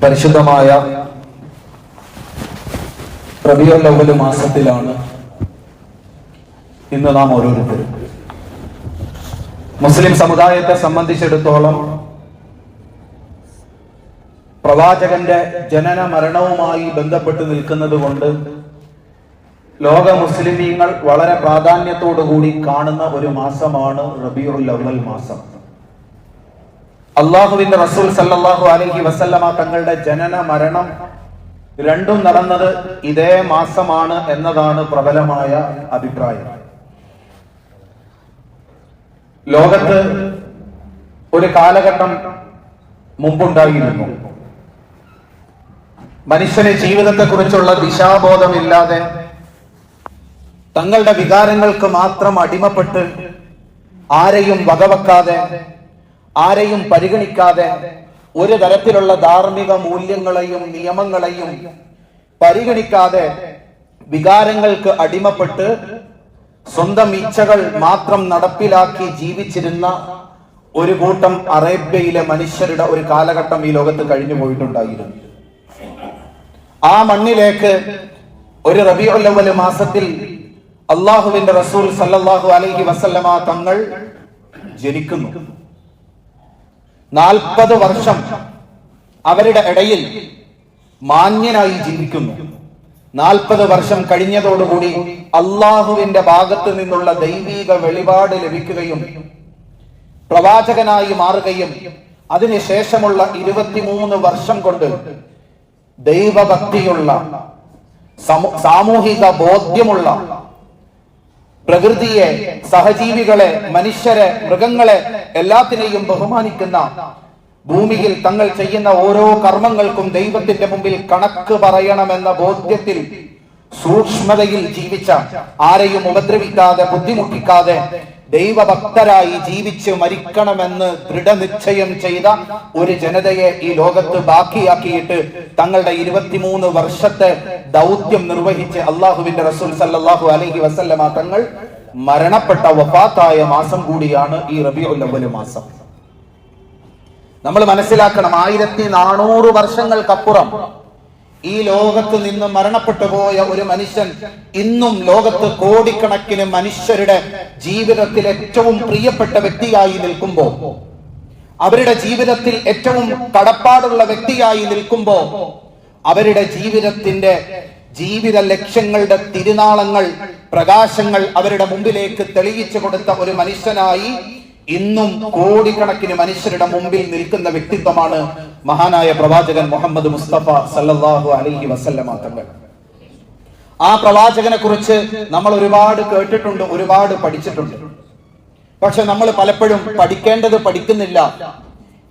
പരിശുദ്ധമായ റബീഉൽ അവ്വൽ മാസത്തിലാണ് ഇന്ന് നാം ഓരോരുത്തരും. മുസ്ലിം സമുദായത്തെ സംബന്ധിച്ചിടത്തോളം പ്രവാചകന്റെ ജനന മരണവുമായി ബന്ധപ്പെട്ട് നിൽക്കുന്നത് കൊണ്ട് ലോക മുസ്ലിമീങ്ങൾ വളരെ പ്രാധാന്യത്തോടുകൂടി കാണുന്ന ഒരു മാസമാണ് റബീഉൽ അവ്വൽ മാസം. അള്ളാഹുവിന്റെ റസൂൽ സല്ലല്ലാഹു അലൈഹി വസല്ലമ തങ്ങളുടെ ജനന മരണം രണ്ടും നടന്നത് ഇതേ മാസമാണ് എന്നതാണ് പ്രബലമായ അഭിപ്രായം. ലോകത്ത് ഒരു കാലഘട്ടം മുമ്പുണ്ടായിരുന്നു. മനുഷ്യന് ജീവിതത്തെക്കുറിച്ചുള്ള ദിശാബോധമില്ലാതെ തങ്ങളുടെ വികാരങ്ങൾക്ക് മാത്രം അടിമപ്പെട്ട് ആരെയും വകവെക്കാതെ ആരെയും പരിഗണിക്കാതെ ഒരു തരത്തിലുള്ള ധാർമ്മിക മൂല്യങ്ങളെയും നിയമങ്ങളെയും പരിഗണിക്കാതെ വികാരങ്ങൾക്ക് അടിമപ്പെട്ട് സ്വന്തം ഇച്ഛകൾ മാത്രം നടപ്പിലാക്കി ജീവിച്ചിരുന്ന ഒരു കൂട്ടം അറേബ്യയിലെ മനുഷ്യരുടെ ഒരു കാലഘട്ടം ഈ ലോകത്ത് കഴിഞ്ഞു പോയിട്ടുണ്ടായിരുന്നു. ആ മണ്ണിലേക്ക് ഒരു റബീഉൽ അവ്വൽ മാസത്തിൽ അള്ളാഹുവിന്റെ റസൂൽ സല്ലല്ലാഹു അലൈഹി വസല്ലമ തങ്ങൾ ജനിക്കുന്നു. 40 വർഷം അവരുടെ ഇടയിൽ മാന്യനായി ജീവിക്കുന്നു. 40 വർഷം കഴിഞ്ഞതോടുകൂടി അള്ളാഹുവിന്റെ ഭാഗത്ത് നിന്നുള്ള ദൈവീക വെളിപാട് ലഭിക്കുകയും പ്രവാചകനായി മാറുകയും അതിനുശേഷമുള്ള 23 വർഷം കൊണ്ട് ദൈവഭക്തിയുള്ള സാമൂഹിക ബോധ്യമുള്ള പ്രകൃതിയെ, സഹജീവികളെ, മനുഷ്യരെ, മൃഗങ്ങളെ എല്ലാത്തിനെയും ബഹുമാനിക്കുന്ന, ഭൂമിയിൽ തങ്ങൾ ചെയ്യുന്ന ഓരോ കർമ്മങ്ങൾക്കും ദൈവത്തിന്റെ മുമ്പിൽ കണക്ക് പറയണമെന്ന ബോധ്യത്തിൽ സൂക്ഷ്മതയിൽ ജീവിച്ച, ആരെയും ഉപദ്രവിക്കാതെ ബുദ്ധിമുട്ടിക്കാതെ ദൈവഭക്തരായി ജീവിച്ച് മരിക്കണമെന്ന് ദൃഢനിശ്ചയം ചെയ്ത ഒരു ജനതയെ ഈ ലോകത്ത് ബാക്കിയാക്കിയിട്ട് തങ്ങളുടെ 23 വർഷത്തെ ദൗത്യം നിർവഹിച്ച് അള്ളാഹുവിന്റെ റസൂൽ സല്ലല്ലാഹു അലൈഹി വസല്ലമ തങ്ങൾ മരണപ്പെട്ട വഫാത്തായ മാസം കൂടിയാണ് ഈ റബീഉൽ അവ്വൽ മാസം. നമ്മൾ മനസ്സിലാക്കണം, 1400 വർഷങ്ങൾക്കപ്പുറം ഈ ലോകത്ത് നിന്ന് മരണപ്പെട്ടു പോയ ഒരു മനുഷ്യൻ ഇന്നും ലോകത്ത് കോടിക്കണക്കിന് മനുഷ്യരുടെ ജീവിതത്തിൽ ഏറ്റവും പ്രിയപ്പെട്ട വ്യക്തിയായി നിൽക്കുമ്പോ, അവരുടെ ജീവിതത്തിൽ ഏറ്റവും കടപ്പാടുള്ള വ്യക്തിയായി നിൽക്കുമ്പോ, അവരുടെ ജീവിത ലക്ഷ്യങ്ങളുടെ തിരുനാളങ്ങൾ, പ്രകാശങ്ങൾ അവരുടെ മുമ്പിലേക്ക് തെളിയിച്ചു കൊടുത്ത ഒരു മനുഷ്യനായി ഇന്നും കോടിക്കണക്കിന് മനുഷ്യരുടെ മുമ്പിൽ നിൽക്കുന്ന വ്യക്തിത്വമാണ് മഹാനായ പ്രവാചകൻ മുഹമ്മദ് മുസ്തഫ സല്ലല്ലാഹു അലൈഹി വസല്ലമ തങ്ങൾ. ആ പ്രവാചകനെ കുറിച്ച് നമ്മൾ ഒരുപാട് കേട്ടിട്ടുണ്ട്, ഒരുപാട് പഠിച്ചിട്ടുണ്ട്. പക്ഷെ നമ്മൾ പലപ്പോഴും പഠിക്കേണ്ടത് പഠിക്കുന്നില്ല,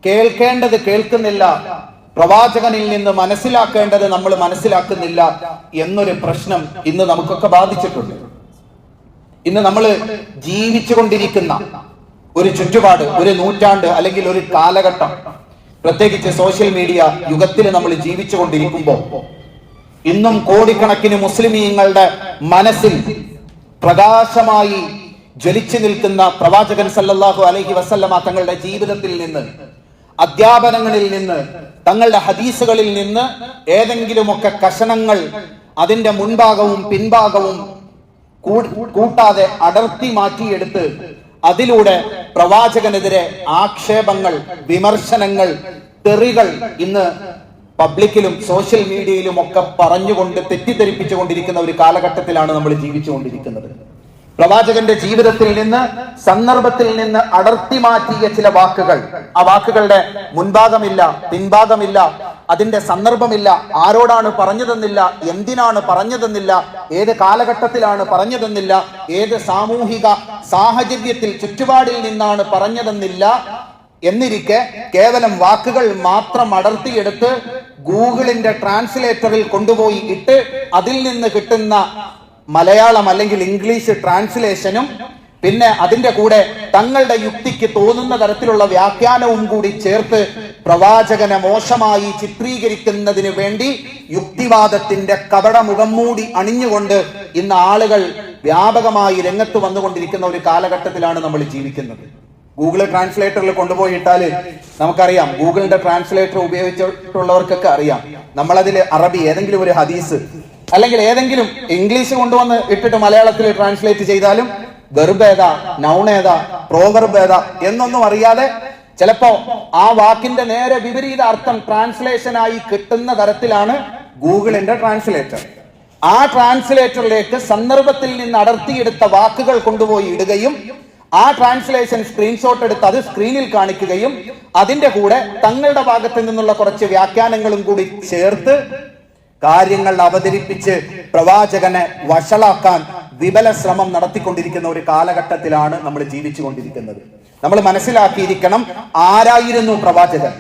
കേൾക്കേണ്ടത് കേൾക്കുന്നില്ല, പ്രവാചകനിൽ നിന്ന് മനസ്സിലാക്കേണ്ടത് നമ്മൾ മനസ്സിലാക്കുന്നില്ല എന്നൊരു പ്രശ്നം ഇന്ന് നമുക്കൊക്കെ ബാധിച്ചിട്ടുണ്ട്. ഇന്ന് നമ്മൾ ജീവിച്ചുകൊണ്ടിരിക്കുന്ന ഒരു ചുറ്റുപാട്, ഒരു നൂറ്റാണ്ട് അല്ലെങ്കിൽ ഒരു കാലഘട്ടം, പ്രത്യേകിച്ച് സോഷ്യൽ മീഡിയ യുഗത്തിൽ നമ്മൾ ജീവിച്ചു കൊണ്ടിരിക്കുമ്പോൾ ഇന്നും കോടിക്കണക്കിന് മുസ്ലിമീങ്ങളുടെ മനസ്സിൽ പ്രകാശമായി ജ്വലിച്ചു നിൽക്കുന്ന പ്രവാചകൻ സല്ലല്ലാഹു അലൈഹി വസല്ലമ തങ്ങളുടെ ജീവിതത്തിൽ നിന്ന്, അധ്യാപനങ്ങളിൽ നിന്ന്, തങ്ങളുടെ ഹദീസുകളിൽ നിന്ന് ഏതെങ്കിലുമൊക്കെ കഷണങ്ങൾ അതിന്റെ മുൻഭാഗവും പിൻഭാഗവും കൂട്ടാതെ അടർത്തി മാറ്റിയെടുത്ത് അതിലൂടെ പ്രവാചകനെതിരെ ആക്ഷേപങ്ങൾ, വിമർശനങ്ങൾ, തെറികൾ ഇന്ന് പബ്ലിക്കിലും സോഷ്യൽ മീഡിയയിലും ഒക്കെ പറഞ്ഞുകൊണ്ട് തെറ്റിദ്ധരിപ്പിച്ചുകൊണ്ടിരിക്കുന്ന ഒരു കാലഘട്ടത്തിലാണ് നമ്മൾ ജീവിച്ചുകൊണ്ടിരിക്കുന്നത്. പ്രവാചകന്റെ ജീവിതത്തിൽ നിന്ന്, സന്ദർഭത്തിൽ നിന്ന് അടർത്തി മാറ്റിയ ചില വാക്കുകൾ, ആ വാക്കുകളുടെ മുൻഭാഗമില്ല, പിൻഭാഗമില്ല, അതിന്റെ സന്ദർഭമില്ല, ആരോടാണ് പറഞ്ഞതെന്നില്ല, എന്തിനാണ് പറഞ്ഞതെന്നില്ല, ഏത് കാലഘട്ടത്തിലാണ് പറഞ്ഞതെന്നില്ല, ഏത് സാമൂഹിക സാഹചര്യത്തിൽ ചുറ്റുപാടിൽ നിന്നാണ് പറഞ്ഞതെന്നില്ല എന്നിരിക്കെ കേവലം വാക്കുകൾ മാത്രം അടർത്തിയെടുത്ത് ഗൂഗിളിന്റെ ട്രാൻസ്ലേറ്ററിൽ കൊണ്ടുപോയി ഇട്ട് അതിൽ നിന്ന് കിട്ടുന്ന മലയാളം അല്ലെങ്കിൽ ഇംഗ്ലീഷ് ട്രാൻസ്ലേഷനും പിന്നെ അതിന്റെ കൂടെ തങ്ങളുടെ യുക്തിക്ക് തോന്നുന്ന തരത്തിലുള്ള വ്യാഖ്യാനവും കൂടി ചേർത്ത് പ്രവാചകനെ മോശമായി ചിത്രീകരിക്കുന്നതിന് വേണ്ടി യുക്തിവാദത്തിന്റെ കപടമുഖം മൂടി അണിഞ്ഞുകൊണ്ട് ഇന്ന് ആളുകൾ വ്യാപകമായി രംഗത്ത് വന്നുകൊണ്ടിരിക്കുന്ന ഒരു കാലഘട്ടത്തിലാണ് നമ്മൾ ജീവിക്കുന്നത്. ഗൂഗിൾ ട്രാൻസ്ലേറ്ററിൽ കൊണ്ടുപോയി ഇട്ടാൽ നമുക്കറിയാം, ഗൂഗിളിന്റെ ട്രാൻസ്ലേറ്റർ ഉപയോഗിച്ചിട്ടുള്ളവർക്കൊക്കെ അറിയാം, നമ്മളതിൽ അറബി ഏതെങ്കിലും ഒരു ഹദീസ് അല്ലെങ്കിൽ ഏതെങ്കിലും ഇംഗ്ലീഷ് കൊണ്ടുവന്ന് ഇട്ടിട്ട് മലയാളത്തിൽ ട്രാൻസ്ലേറ്റ് ചെയ്താലും വെർബ് ഏതാ, നൗൺ ഏതാ, പ്രോവർബ് ഏതാ എന്നൊന്നും അറിയാതെ ചിലപ്പോ ആ വാക്കിന്റെ നേരെ വിപരീത അർത്ഥം ട്രാൻസ്ലേഷനായി കിട്ടുന്ന തരത്തിലാണ് ഗൂഗിളിന്റെ ട്രാൻസ്ലേറ്റർ. ആ ട്രാൻസ്ലേറ്ററിലേക്ക് സന്ദർഭത്തിൽ നിന്ന് അടർത്തിയെടുത്ത വാക്കുകൾ കൊണ്ടുപോയി ഇടുകയും ആ ട്രാൻസ്ലേഷൻ സ്ക്രീൻഷോട്ട് എടുത്ത് അത് സ്ക്രീനിൽ കാണിക്കുകയും അതിന്റെ കൂടെ തങ്ങളുടെ ഭാഗത്ത് നിന്നുള്ള കുറച്ച് വ്യാഖ്യാനങ്ങളും കൂടി ചേർത്ത് കാര്യങ്ങൾ അവതരിപ്പിച്ച് പ്രവാചകനെ വഷളാക്കാൻ വിപുല ശ്രമം നടത്തിക്കൊണ്ടിരിക്കുന്ന ഒരു കാലഘട്ടത്തിലാണ് നമ്മൾ ജീവിച്ചു കൊണ്ടിരിക്കുന്നത്. നമ്മൾ മനസ്സിലാക്കിയിരിക്കണം, ആരായിരുന്നു പ്രവാചകൻ,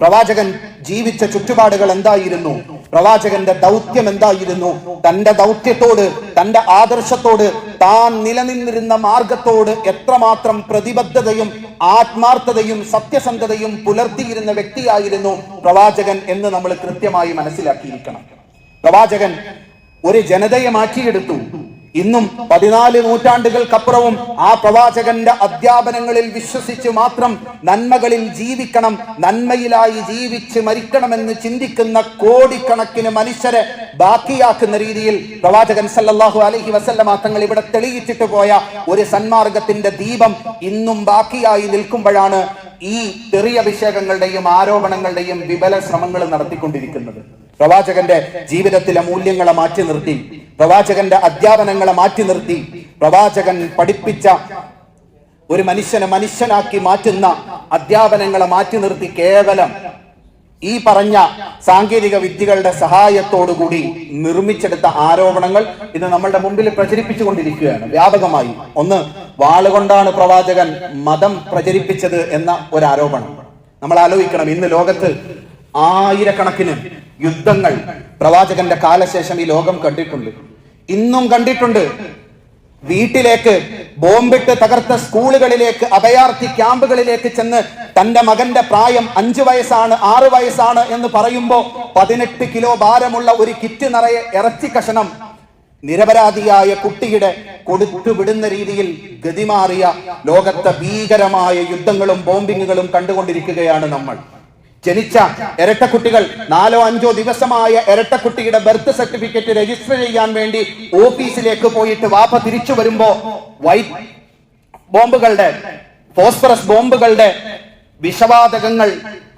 പ്രവാചകൻ ജീവിച്ച ചുറ്റുപാടുകൾ എന്തായിരുന്നു, പ്രവാചകന്റെ ദൗത്യം എന്തായിരുന്നു, തന്റെ ദൗത്യത്തോട്, തന്റെ ആദർശത്തോട്, താൻ നിലനിന്നിരുന്ന മാർഗത്തോട് എത്രമാത്രം പ്രതിബദ്ധതയും ആത്മാർത്ഥതയും സത്യസന്ധതയും പുലർത്തിയിരുന്ന വ്യക്തിയായിരുന്നു പ്രവാചകൻ എന്ന് നമ്മൾ കൃത്യമായി മനസ്സിലാക്കിയിരിക്കണം. പ്രവാചകൻ ഒരു ജനതയെ മാറ്റിയെടുത്തു. ഇന്നും 14 നൂറ്റാണ്ടുകൾക്കപ്പുറവും ആ പ്രവാചകന്റെ അധ്യാപനങ്ങളിൽ വിശ്വസിച്ച് മാത്രം നന്മകളിൽ ജീവിക്കണം, നന്മയിലായി ജീവിച്ച് മരിക്കണമെന്ന് ചിന്തിക്കുന്ന കോടിക്കണക്കിന് മനുഷ്യരെ ബാക്കിയാക്കുന്ന രീതിയിൽ പ്രവാചകൻ സല്ലല്ലാഹു അലൈഹി വസല്ലമ തങ്ങൾ ഇവിടെ തെളിയിച്ചിട്ട് പോയ ഒരു സന്മാർഗത്തിന്റെ ദീപം ഇന്നും ബാക്കിയായി നിൽക്കുമ്പോഴാണ് ഈ തെറിയഭിഷേകങ്ങളുടെയും ആരോപണങ്ങളുടെയും വിപുല ശ്രമങ്ങൾ നടത്തിക്കൊണ്ടിരിക്കുന്നത്. പ്രവാചകന്റെ ജീവിതത്തിലെ മൂല്യങ്ങളെ മാറ്റി നിർത്തി, പ്രവാചകന്റെ അധ്യാപനങ്ങളെ മാറ്റി നിർത്തി, പ്രവാചകൻ പഠിപ്പിച്ച ഒരു മനുഷ്യനെ മനുഷ്യനാക്കി മാറ്റുന്ന അധ്യാപനങ്ങളെ മാറ്റി നിർത്തി കേവലം ഈ പറഞ്ഞ സാങ്കേതിക വിദ്യകളുടെ സഹായത്തോടുകൂടി നിർമ്മിച്ചെടുത്ത ആരോപണങ്ങൾ ഇന്ന് നമ്മളുടെ മുമ്പിൽ പ്രചരിപ്പിച്ചുകൊണ്ടിരിക്കുകയാണ് വ്യാപകമായി. ഒന്ന്, വാളുകൊണ്ടാണ് പ്രവാചകൻ മതം പ്രചരിപ്പിച്ചത് എന്ന ഒരു ആരോപണം. നമ്മൾ ആലോചിക്കണം, ഇന്ന് ലോകത്ത് ആയിരക്കണക്കിന് യുദ്ധങ്ങൾ പ്രവാചകന്റെ കാലശേഷം ഈ ലോകം കണ്ടിട്ടുണ്ട്, ഇന്നും കണ്ടിട്ടുണ്ട്. വീട്ടിലേക്ക് ബോംബിട്ട് തകർത്ത സ്കൂളുകളിലേക്ക്, അഭയാർത്ഥി ക്യാമ്പുകളിലേക്ക് ചെന്ന് തന്റെ മകന്റെ പ്രായം 5 വയസ്സാണ് 6 വയസ്സാണ് എന്ന് പറയുമ്പോ 18 കിലോ ഭാരമുള്ള ഒരു കിറ്റ് നിറയെ ഇറച്ചി കഷണം നിരപരാധിയായ കുട്ടിയുടെ കൊടുത്തു വിടുന്ന രീതിയിൽ ഗതിമാറിയ ലോകത്തെ ഭീകരമായ യുദ്ധങ്ങളും ബോംബിങ്ങുകളും കണ്ടുകൊണ്ടിരിക്കുകയാണ് നമ്മൾ. ജനിച്ച ഇരട്ടക്കുട്ടികൾ 4 or 5 ദിവസമായ ഇരട്ടക്കുട്ടിയുടെ ബർത്ത് സർട്ടിഫിക്കറ്റ് രജിസ്റ്റർ ചെയ്യാൻ വേണ്ടി ഓഫീസിലേക്ക് പോയിട്ട് വാപ്പ തിരിച്ചു വരുമ്പോ വൈറ്റ് ബോംബുകളുടെ, ഫോസ്ഫറസ് ബോംബുകളുടെ വിഷവാതകങ്ങൾ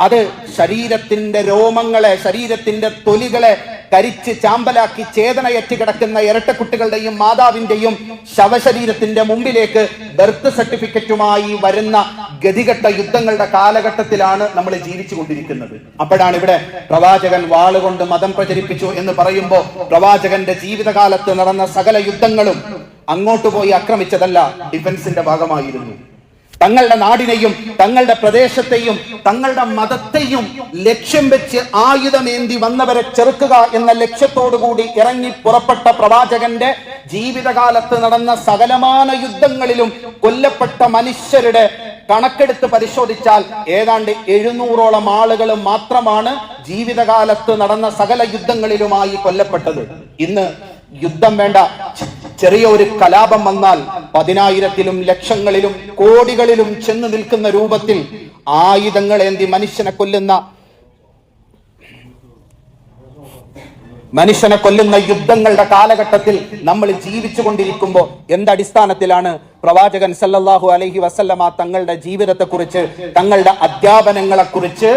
അത് ശരീരത്തിന്റെ രോമങ്ങളെ, ശരീരത്തിന്റെ തൊലികളെ കരിച്ച് ചാമ്പലാക്കി ചേതനയറ്റ് കിടക്കുന്ന ഇരട്ടക്കുട്ടികളുടെയും മാതാവിന്റെയും ശവശരീരത്തിന്റെ മുമ്പിലേക്ക് ബർത്ത് സർട്ടിഫിക്കറ്റുമായി വരുന്ന ഗതികെട്ട യുദ്ധങ്ങളുടെ കാലഘട്ടത്തിലാണ് നമ്മൾ ജീവിച്ചു കൊണ്ടിരിക്കുന്നത്. അപ്പോഴാണ് ഇവിടെ പ്രവാചകൻ വാളുകൊണ്ട് മതം പ്രചരിപ്പിച്ചു എന്ന് പറയുമ്പോൾ പ്രവാചകന്റെ ജീവിതകാലത്ത് നടന്ന സകല യുദ്ധങ്ങളും അങ്ങോട്ട് പോയി ആക്രമിച്ചതല്ല, ഡിഫൻസിന്റെ ഭാഗമായിരുന്നു. തങ്ങളുടെ നാടിനെയും തങ്ങളുടെ പ്രദേശത്തെയും തങ്ങളുടെ മതത്തെയും ലക്ഷ്യം വെച്ച് ആയുധമേന്തി വന്നവരെ ചെറുക്കുക എന്ന ലക്ഷ്യത്തോടുകൂടി ഇറങ്ങി പുറപ്പെട്ട പ്രവാചകന്റെ ജീവിതകാലത്ത് നടന്ന സകലമാന യുദ്ധങ്ങളിലും കൊല്ലപ്പെട്ട മനുഷ്യരുടെ കണക്കെടുത്ത് പരിശോധിച്ചാൽ ഏതാണ്ട് 700ഓളം ആളുകൾ മാത്രമാണ് ജീവിതകാലത്ത് നടന്ന സകല യുദ്ധങ്ങളിലുമായി കൊല്ലപ്പെട്ടത്. ഇന്ന് യുദ്ധം വേണ്ട, ചെറിയ ഒരു കലാപം വന്നാൽ 10,000-ത്തിലും ലക്ഷങ്ങളിലും കോടികളിലും ചെന്ന് നിൽക്കുന്ന രൂപത്തിൽ ആയുധങ്ങളേന്തി മനുഷ്യനെ കൊല്ലുന്ന യുദ്ധങ്ങളുടെ കാലഘട്ടത്തിൽ നമ്മൾ ജീവിച്ചു കൊണ്ടിരിക്കുമ്പോൾ എന്തടിസ്ഥാനത്തിലാണ് പ്രവാചകൻ സല്ലല്ലാഹു അലൈഹി വസല്ലമ തങ്ങളുടെ ജീവിതത്തെക്കുറിച്ച്, തങ്ങളുടെ അധ്യാപനങ്ങളെക്കുറിച്ച്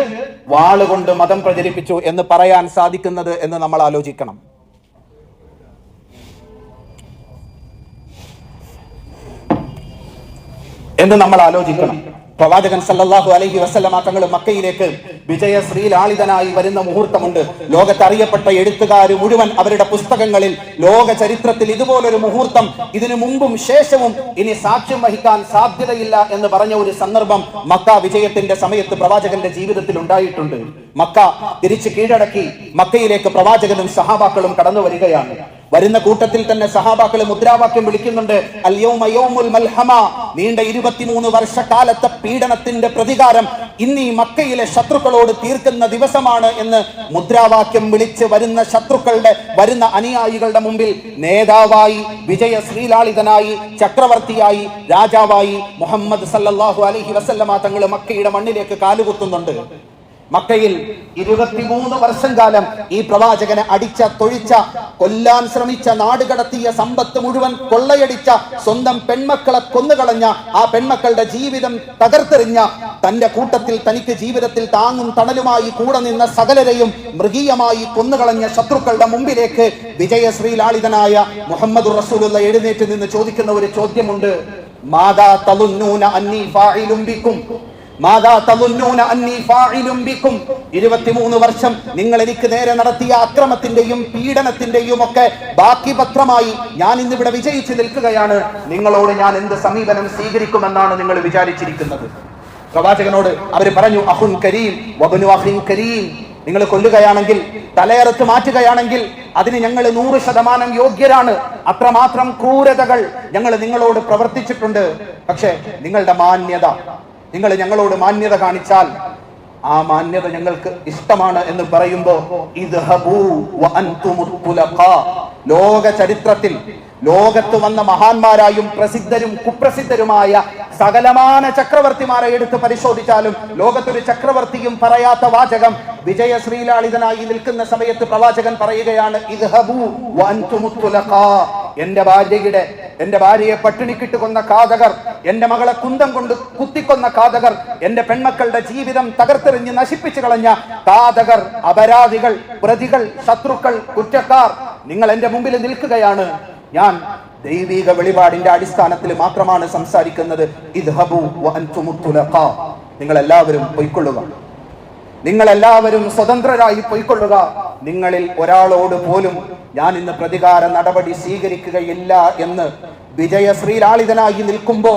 വാളുകൊണ്ട് മതം പ്രചരിപ്പിച്ചു എന്ന് പറയാൻ സാധിക്കുന്നത് എന്ന് നമ്മൾ ആലോചിക്കണം. എന്ന് നമ്മൾ ആലോചിക്കണം. പ്രവാചകൻ സല്ലല്ലാഹു അലൈഹി വസല്ലമ തങ്ങൾ മക്കയിലേക്ക് വിജയശ്രീലാളിതനായി വരുന്ന മുഹൂർത്തമുണ്ട്. ലോകത്തറിയപ്പെട്ട എഴുത്തുകാർ മുഴുവൻ അവരുടെ പുസ്തകങ്ങളിൽ ലോക ചരിത്രത്തിൽ ഇതുപോലൊരു മുഹൂർത്തം ഇതിനു മുമ്പും ശേഷവും ഇനി സാക്ഷ്യം വഹിക്കാൻ സാധ്യതയില്ല എന്ന് പറഞ്ഞ ഒരു സന്ദർഭം മക്ക വിജയത്തിന്റെ സമയത്ത് പ്രവാചകന്റെ ജീവിതത്തിൽ ഉണ്ടായിട്ടുണ്ട്. മക്ക തിരിച്ച് കീഴടക്കി മക്കയിലേക്ക് പ്രവാചകനും സഹാബാക്കളും കടന്നു വരികയാണ്. വരുന്ന കൂട്ടത്തിൽ തന്നെ സഹാബാക്കൾ മുദ്രാവാക്യം വിളിക്കുന്നുണ്ട്, അൽ യൗമ യൗമുൽ മൽഹമ, നീണ്ട 23 വർഷക്കാലത്തെ പീഡനത്തിന്റെ പ്രതികാരം ഇന്ന് ഈ മക്കയിലെ ശത്രുക്കളോട് തീർക്കുന്ന ദിവസമാണ് എന്ന് മുദ്രാവാക്യം വിളിച്ച് വരുന്ന ശത്രുക്കളുടെ, വരുന്ന അനുയായികളുടെ മുമ്പിൽ നേതാവായി, വിജയ ശ്രീലാളിതനായി, ചക്രവർത്തിയായി, രാജാവായി മുഹമ്മദ് സല്ലല്ലാഹു അലൈഹി വസല്ലമ തങ്ങൾ മക്കയുടെ മണ്ണിലേക്ക് കാലുകുത്തുന്നുണ്ട്. മക്കയിൽ 23 വർഷം കാലം ഈ പ്രവാചകനെ അടിച്ച, തൊഴിച്ച, കൊല്ലാൻ ശ്രമിച്ച, നാടുകടത്തിയ, സമ്പത്ത് മുഴുവൻ കൊള്ളയടിച്ച, സ്വന്തം പെൺമക്കളെ കൊന്നുകളഞ്ഞ, ആ പെൺമക്കളുടെ ജീവിതം തകർത്തെറിഞ്ഞ, തന്റെ കൂട്ടത്തിൽ തനിക്ക് ജീവിതത്തിൽ താങ്ങും തണലുമായി കൂടെ നിന്ന സകലരെയും മൃഗീയമായി കൊന്നുകളഞ്ഞ ശത്രുക്കളുടെ മുമ്പിലേക്ക് വിജയശ്രീലാളിതനായ മുഹമ്മദ് റസൂലുള്ള എഴുന്നേറ്റ് നിന്ന് ചോദിക്കുന്ന ഒരു ചോദ്യമുണ്ട്. മാദാ തളുന്നൂന അന്നീ ഫാഇലും ബിക്കും, 23 വർഷം നിങ്ങൾ എനിക്ക് നേരെ നടത്തിയ അക്രമത്തിന്റെയും പീഡനത്തിന്റെയും ഒക്കെ ബാക്കി പത്രമായി ഞാൻ ഇന്നിവിടെ വിജയിച്ചു നിൽക്കുകയാണ്. നിങ്ങളോട് ഞാൻ എന്ത് സമീപനം സ്വീകരിക്കുമെന്നാണ് നിങ്ങൾ വിചാരിച്ചിരിക്കുന്നത്? പ്രവാചകനോട് അവർ പറഞ്ഞു, അഹുൻ കരീം വബ്നു അഖിൻ കരീം, നിങ്ങൾ കൊല്ലുകയാണെങ്കിൽ, തലയറുത്ത് മാറ്റുകയാണെങ്കിൽ അതിന് ഞങ്ങൾ 100% യോഗ്യരാണ്. അത്രമാത്രം ക്രൂരതകൾ ഞങ്ങൾ നിങ്ങളോട് പ്രവർത്തിച്ചിട്ടുണ്ട്. പക്ഷേ നിങ്ങളുടെ മാന്യത, നിങ്ങൾ ഞങ്ങളോട് മാന്യത കാണിച്ചാൽ ആ മാന്യത ഞങ്ങൾക്ക് ഇഷ്ടമാണ് എന്ന് പറയുമ്പോ, ലോക ചരിത്രത്തിൽ ലോകത്ത് വന്ന മഹാന്മാരായും പ്രസിദ്ധരും കുപ്രസിദ്ധരുമായ സകലമാന ചക്രവർത്തിമാരെ എടുത്ത് പരിശോധിച്ചാലും ലോകത്തൊരു ചക്രവർത്തിയും പറയാത്ത വാചകം വിജയശ്രീലാളിതനായി നിൽക്കുന്ന സമയത്ത് പ്രവാചകൻ പറയുകയാണ്, ഇദ്ഹബൂ വഅൻതും തുലഖാ. എന്റെ ഭാര്യയെ പട്ടിണിക്കിട്ട് കൊന്ന ഘാതകർ, എന്റെ മകളെ കുന്തം കൊണ്ട് കുത്തിക്കൊന്ന ഘാതകർ, എന്റെ പെൺമക്കളുടെ ജീവിതം തകർത്തെറിഞ്ഞ് നശിപ്പിച്ചു കളഞ്ഞ ഘാതകർ, അപരാധികൾ, പ്രതികൾ, ശത്രുക്കൾ, കുറ്റക്കാർ, നിങ്ങൾ എന്റെ മുമ്പിൽ നിൽക്കുകയാണ്. ഞാൻ ദൈവിക വെളിപാടിന്റെ അടിസ്ഥാനത്തിൽ മാത്രമാണ് സംസാരിക്കുന്നത്. ഇദ്ഹബൂ വഅൻതും തുലഖാ, നിങ്ങൾ എല്ലാവരും പൊയ്ക്കൊള്ളുക, നിങ്ങൾ എല്ലാവരും സ്വതന്ത്രരായി പൊയ്ക്കൊള്ളുക. നിങ്ങളിൽ ഒരാളോട് പോലും ഞാൻ ഇന്ന് പ്രതികാര നടപടി സ്വീകരിക്കുകയില്ല എന്ന് വിജയശ്രീലാളിതനായി നിൽക്കുമ്പോ,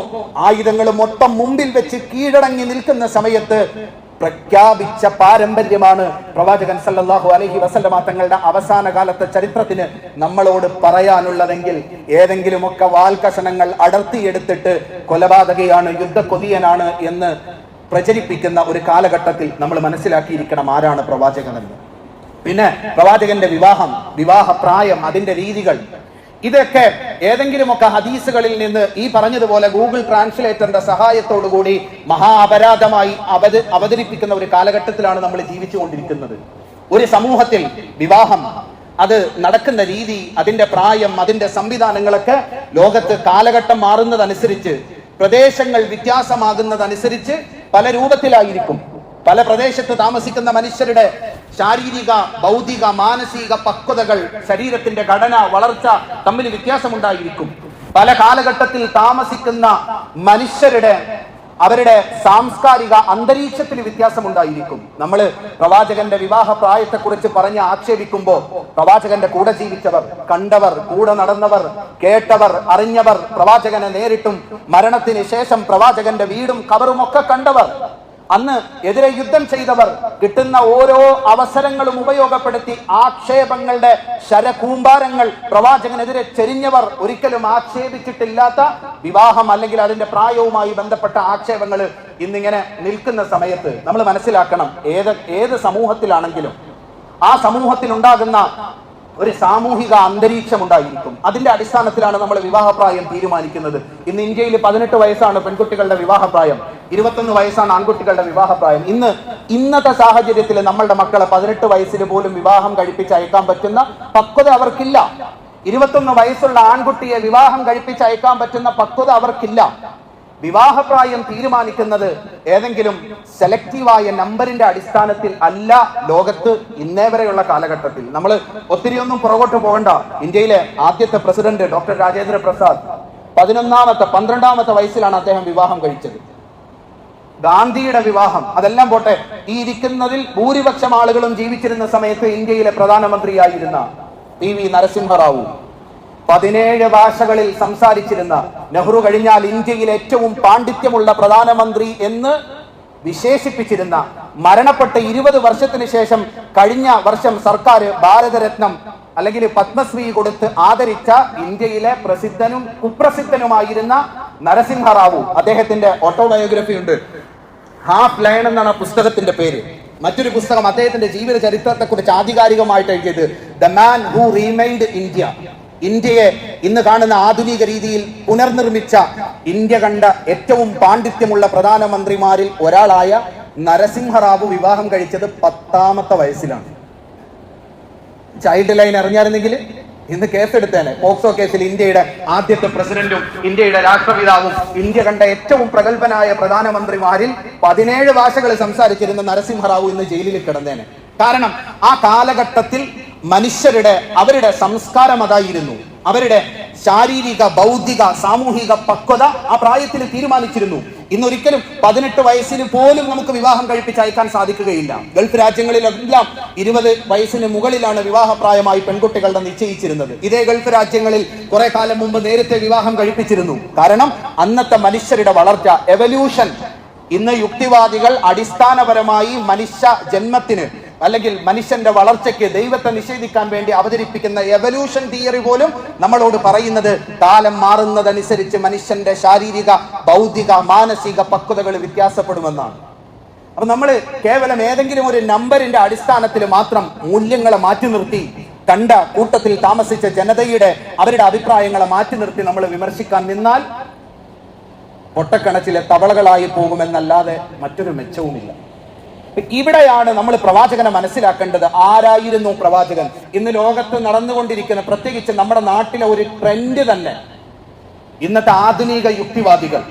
ആയുധങ്ങൾ മൊത്തം മുമ്പിൽ വെച്ച് കീഴടങ്ങി നിൽക്കുന്ന സമയത്ത് പ്രഖ്യാപിച്ച പാരമ്പര്യമാണ് പ്രവാചകൻ സല്ലല്ലാഹു അലൈഹി വസല്ലമ തങ്ങളുടെ അവസാന കാലത്തെ ചരിത്രത്തിന് നമ്മളോട് പറയാനുള്ളതെങ്കിൽ, ഏതെങ്കിലുമൊക്കെ വാൽകഷണങ്ങൾ അടർത്തിയെടുത്തിട്ട് കൊലപാതകയാണ്, യുദ്ധക്കൊതിയനാണ് എന്ന് പ്രചരിപ്പിക്കുന്ന ഒരു കാലഘട്ടത്തിൽ നമ്മൾ മനസ്സിലാക്കിയിരിക്കണം ആരാണ് പ്രവാചകനെന്ന്. പിന്നെ പ്രവാചകന്റെ വിവാഹപ്രായം, അതിന്റെ രീതികൾ, ഇതൊക്കെ ഏതെങ്കിലുമൊക്കെ ഹദീസുകളിൽ നിന്ന് ഈ പറഞ്ഞതുപോലെ ഗൂഗിൾ ട്രാൻസ്ലേറ്ററിന്റെ സഹായത്തോടു കൂടി മഹാ അപരാധമായി അവതരിപ്പിക്കുന്ന ഒരു കാലഘട്ടത്തിലാണ് നമ്മൾ ജീവിച്ചുകൊണ്ടിരിക്കുന്നത്. ഒരു സമൂഹത്തിൽ വിവാഹം, അത് നടക്കുന്ന രീതി, അതിന്റെ പ്രായം, അതിന്റെ സംവിധാനങ്ങളൊക്കെ ലോകത്ത് കാലഘട്ടം മാറുന്നതനുസരിച്ച്, പ്രദേശങ്ങൾ വ്യത്യാസമാകുന്നതനുസരിച്ച് പല രൂപത്തിലായിരിക്കും. പല പ്രദേശത്ത് താമസിക്കുന്ന മനുഷ്യരുടെ ശാരീരിക, ഭൗതിക, മാനസിക പക്വതകൾ, ശരീരത്തിന്റെ ഘടന, വളർച്ച തമ്മിൽ വ്യത്യാസമുണ്ടായിരിക്കും. പല കാലഘട്ടത്തിൽ താമസിക്കുന്ന മനുഷ്യരുടെ, അവരുടെ സാംസ്കാരിക അന്തരീക്ഷത്തിൽ വ്യത്യാസമുണ്ടായിരിക്കും. നമ്മൾ പ്രവാചകന്റെ വിവാഹ പ്രായത്തെക്കുറിച്ച് പറഞ്ഞ് ആക്ഷേപിക്കുമ്പോ, പ്രവാചകന്റെ കൂടെ ജീവിച്ചവർ, കണ്ടവർ, കൂടെ നടന്നവർ, കേട്ടവർ, അറിഞ്ഞവർ, പ്രവാചകനെ നേരിട്ടും മരണത്തിന് ശേഷം പ്രവാചകന്റെ വീടും ഖബറും ഒക്കെ കണ്ടവർ, അന്ന് എതിരെ യുദ്ധം ചെയ്തവർ, കിട്ടുന്ന ഓരോ അവസരങ്ങളും ഉപയോഗപ്പെടുത്തി ആക്ഷേപങ്ങളുടെ ശരകൂമ്പാരങ്ങൾ പ്രവാചകനെതിരെ ചെരിഞ്ഞവർ, ഒരിക്കലും ആക്ഷേപിച്ചിട്ടില്ലാത്ത വിവാഹം അല്ലെങ്കിൽ അതിന്റെ പ്രായവുമായി ബന്ധപ്പെട്ട ആക്ഷേപങ്ങൾ ഇന്നിങ്ങനെ നിൽക്കുന്ന സമയത്ത് നമ്മൾ മനസ്സിലാക്കണം, ഏത് സമൂഹത്തിലാണെങ്കിലും ആ സമൂഹത്തിൽ ഉണ്ടാകുന്ന ഒരു സാമൂഹിക അന്തരീക്ഷം ഉണ്ടായിരിക്കും. അതിന്റെ അടിസ്ഥാനത്തിലാണ് നമ്മൾ വിവാഹപ്രായം തീരുമാനിക്കുന്നത്. ഇന്ന് ഇന്ത്യയിൽ 18 വയസ്സാണ് പെൺകുട്ടികളുടെ വിവാഹപ്രായം, 21 വയസ്സാണ് ആൺകുട്ടികളുടെ വിവാഹപ്രായം. ഇന്നത്തെ സാഹചര്യത്തിൽ നമ്മളുടെ മക്കളെ 18 വയസ്സിൽ പോലും വിവാഹം കഴിപ്പിച്ച് അയക്കാൻ പറ്റുന്ന പക്വത അവർക്കില്ല. 21 വയസ്സുള്ള ആൺകുട്ടിയെ വിവാഹം കഴിപ്പിച്ച് അയക്കാൻ പറ്റുന്ന പക്വത അവർക്കില്ല. വിവാഹപ്രായം തീരുമാനിക്കുന്നത് ഏതെങ്കിലും സെലക്റ്റീവായ നമ്പറിന്റെ അടിസ്ഥാനത്തിൽ അല്ല. ലോകത്ത് ഇന്നേ വരെയുള്ള കാലഘട്ടത്തിൽ നമ്മൾ ഒത്തിരിയൊന്നും പുറകോട്ട് പോകണ്ട. ഇന്ത്യയിലെ ആദ്യത്തെ പ്രസിഡന്റ് ഡോക്ടർ രാജേന്ദ്ര പ്രസാദ് 12ാമത്തെ വയസ്സിലാണ് അദ്ദേഹം വിവാഹം കഴിച്ചത്. ഗാന്ധിയുടെ വിവാഹം, അതെല്ലാം പോട്ടെ, ഈ ഇരിക്കുന്നതിൽ ഭൂരിപക്ഷം ആളുകളും ജീവിച്ചിരുന്ന സമയത്ത് ഇന്ത്യയിലെ പ്രധാനമന്ത്രിയായിരുന്ന PV നരസിംഹറാവു, 17 ഭാഷകളിൽ സംസാരിച്ചിരുന്ന, നെഹ്റു കഴിഞ്ഞാൽ ഇന്ത്യയിൽ ഏറ്റവും പാണ്ഡിത്യമുള്ള പ്രധാനമന്ത്രി എന്ന് വിശേഷിപ്പിച്ചിരുന്ന, മരണപ്പെട്ട 20 വർഷത്തിന് ശേഷം കഴിഞ്ഞ വർഷം സർക്കാർ ഭാരതരത്നം അല്ലെങ്കിൽ പത്മശ്രീ കൊടുത്ത് ആദരിച്ച ഇന്ത്യയിലെ പ്രസിദ്ധനും കുപ്രസിദ്ധനുമായിരുന്ന നരസിംഹറാവു, അദ്ദേഹത്തിന്റെ ഓട്ടോബയോഗ്രഫി ഉണ്ട്, ഹാഫ് ലയൺ എന്നാണ് പുസ്തകത്തിന്റെ പേര്. മറ്റൊരു പുസ്തകം അദ്ദേഹത്തിന്റെ ജീവിത ചരിത്രത്തെ കുറിച്ച് ആധികാരികമായിട്ട് എഴുതിയത് ദ മാൻ ഹു റീമെയ്ൻഡ് ഇന്ത്യ. ഇന്ത്യയെ ഇന്ന് കാണുന്ന ആധുനിക രീതിയിൽ പുനർനിർമ്മിച്ച, ഇന്ത്യ കണ്ട ഏറ്റവും പാണ്ഡിത്യമുള്ള പ്രധാനമന്ത്രിമാരിൽ ഒരാളായ നരസിംഹറാവു വിവാഹം കഴിച്ചത് 10ാമത്തെ വയസ്സിലാണ്. ചൈൽഡ് ലൈൻ അറിഞ്ഞായിരുന്നെങ്കിൽ ഇന്ന് കേസെടുത്തേനെ. പോക്സോ കേസിൽ ഇന്ത്യയുടെ ആദ്യത്തെ പ്രസിഡന്റും ഇന്ത്യയുടെ രാഷ്ട്രപിതാവും ഇന്ത്യ കണ്ട ഏറ്റവും പ്രഗത്ഭനായ പ്രധാനമന്ത്രിമാരിൽ 17 ഭാഷകൾ സംസാരിച്ചിരുന്ന നരസിംഹറാവു ഇന്ന് ജയിലിൽ കിടന്നേനെ. കാരണം ആ കാലഘട്ടത്തിൽ മനുഷ്യരുടെ അവരുടെ സംസ്കാരം അതായിരുന്നു. അവരുടെ ശാരീരിക, ബൗദ്ധിക, സാമൂഹിക പക്വത ആ പ്രായത്തിൽ തീരുമാനിച്ചിരുന്നു. ഇന്നൊരിക്കലും 18 വയസ്സിന് പോലും നമുക്ക് വിവാഹം കഴിപ്പിച്ചയക്കാൻ സാധിക്കുകയില്ല. ഗൾഫ് രാജ്യങ്ങളിലെല്ലാം 20 വയസ്സിന് മുകളിലാണ് വിവാഹപ്രായമായി പെൺകുട്ടികളുടെ നിശ്ചയിച്ചിരുന്നത്. ഇതേ ഗൾഫ് രാജ്യങ്ങളിൽ കുറെ കാലം മുമ്പ് നേരത്തെ വിവാഹം കഴിപ്പിച്ചിരുന്നു. കാരണം അന്നത്തെ മനുഷ്യരുടെ വളർച്ച, എവല്യൂഷൻ. ഇന്ന് യുക്തിവാദികൾ അടിസ്ഥാനപരമായി മനുഷ്യ ജന്മത്തിന് അല്ലെങ്കിൽ മനുഷ്യന്റെ വളർച്ചയ്ക്ക് ദൈവത്തെ നിഷേധിക്കാൻ വേണ്ടി അവതരിപ്പിക്കുന്ന എവല്യൂഷൻ തിയറി പോലും നമ്മളോട് പറയുന്നത് കാലം മാറുന്നതനുസരിച്ച് മനുഷ്യന്റെ ശാരീരിക, ബൗദ്ധിക, മാനസിക പക്വതകൾ വ്യത്യാസപ്പെടുമെന്നാണ്. അപ്പൊ നമ്മൾ കേവലം ഏതെങ്കിലും ഒരു നമ്പറിന്റെ അടിസ്ഥാനത്തിൽ മാത്രം മൂല്യങ്ങളെ മാറ്റി നിർത്തി, കണ്ട കൂട്ടത്തിൽ താമസിച്ച ജനതയുടെ അവരുടെ അഭിപ്രായങ്ങളെ മാറ്റി നിർത്തി നമ്മൾ വിമർശിക്കാൻ നിന്നാൽ പൊട്ടക്കണച്ചിലെ തവളകളായി പോകുമെന്നല്ലാതെ മറ്റൊരു മെച്ചവുമില്ല. ഇവിടെയാണ് നമ്മൾ പ്രവാചകനെ മനസ്സിലാക്കേണ്ടത്. ആരായിരുന്നു പ്രവാചകൻ? ഇന്ന് ലോകത്ത് നടന്നുകൊണ്ടിരിക്കുന്ന, പ്രത്യേകിച്ച് നമ്മുടെ നാട്ടിലെ ഒരു ട്രെൻഡ് തന്നെ, ഇന്നത്തെ ആധുനിക യുക്തിവാദികൾ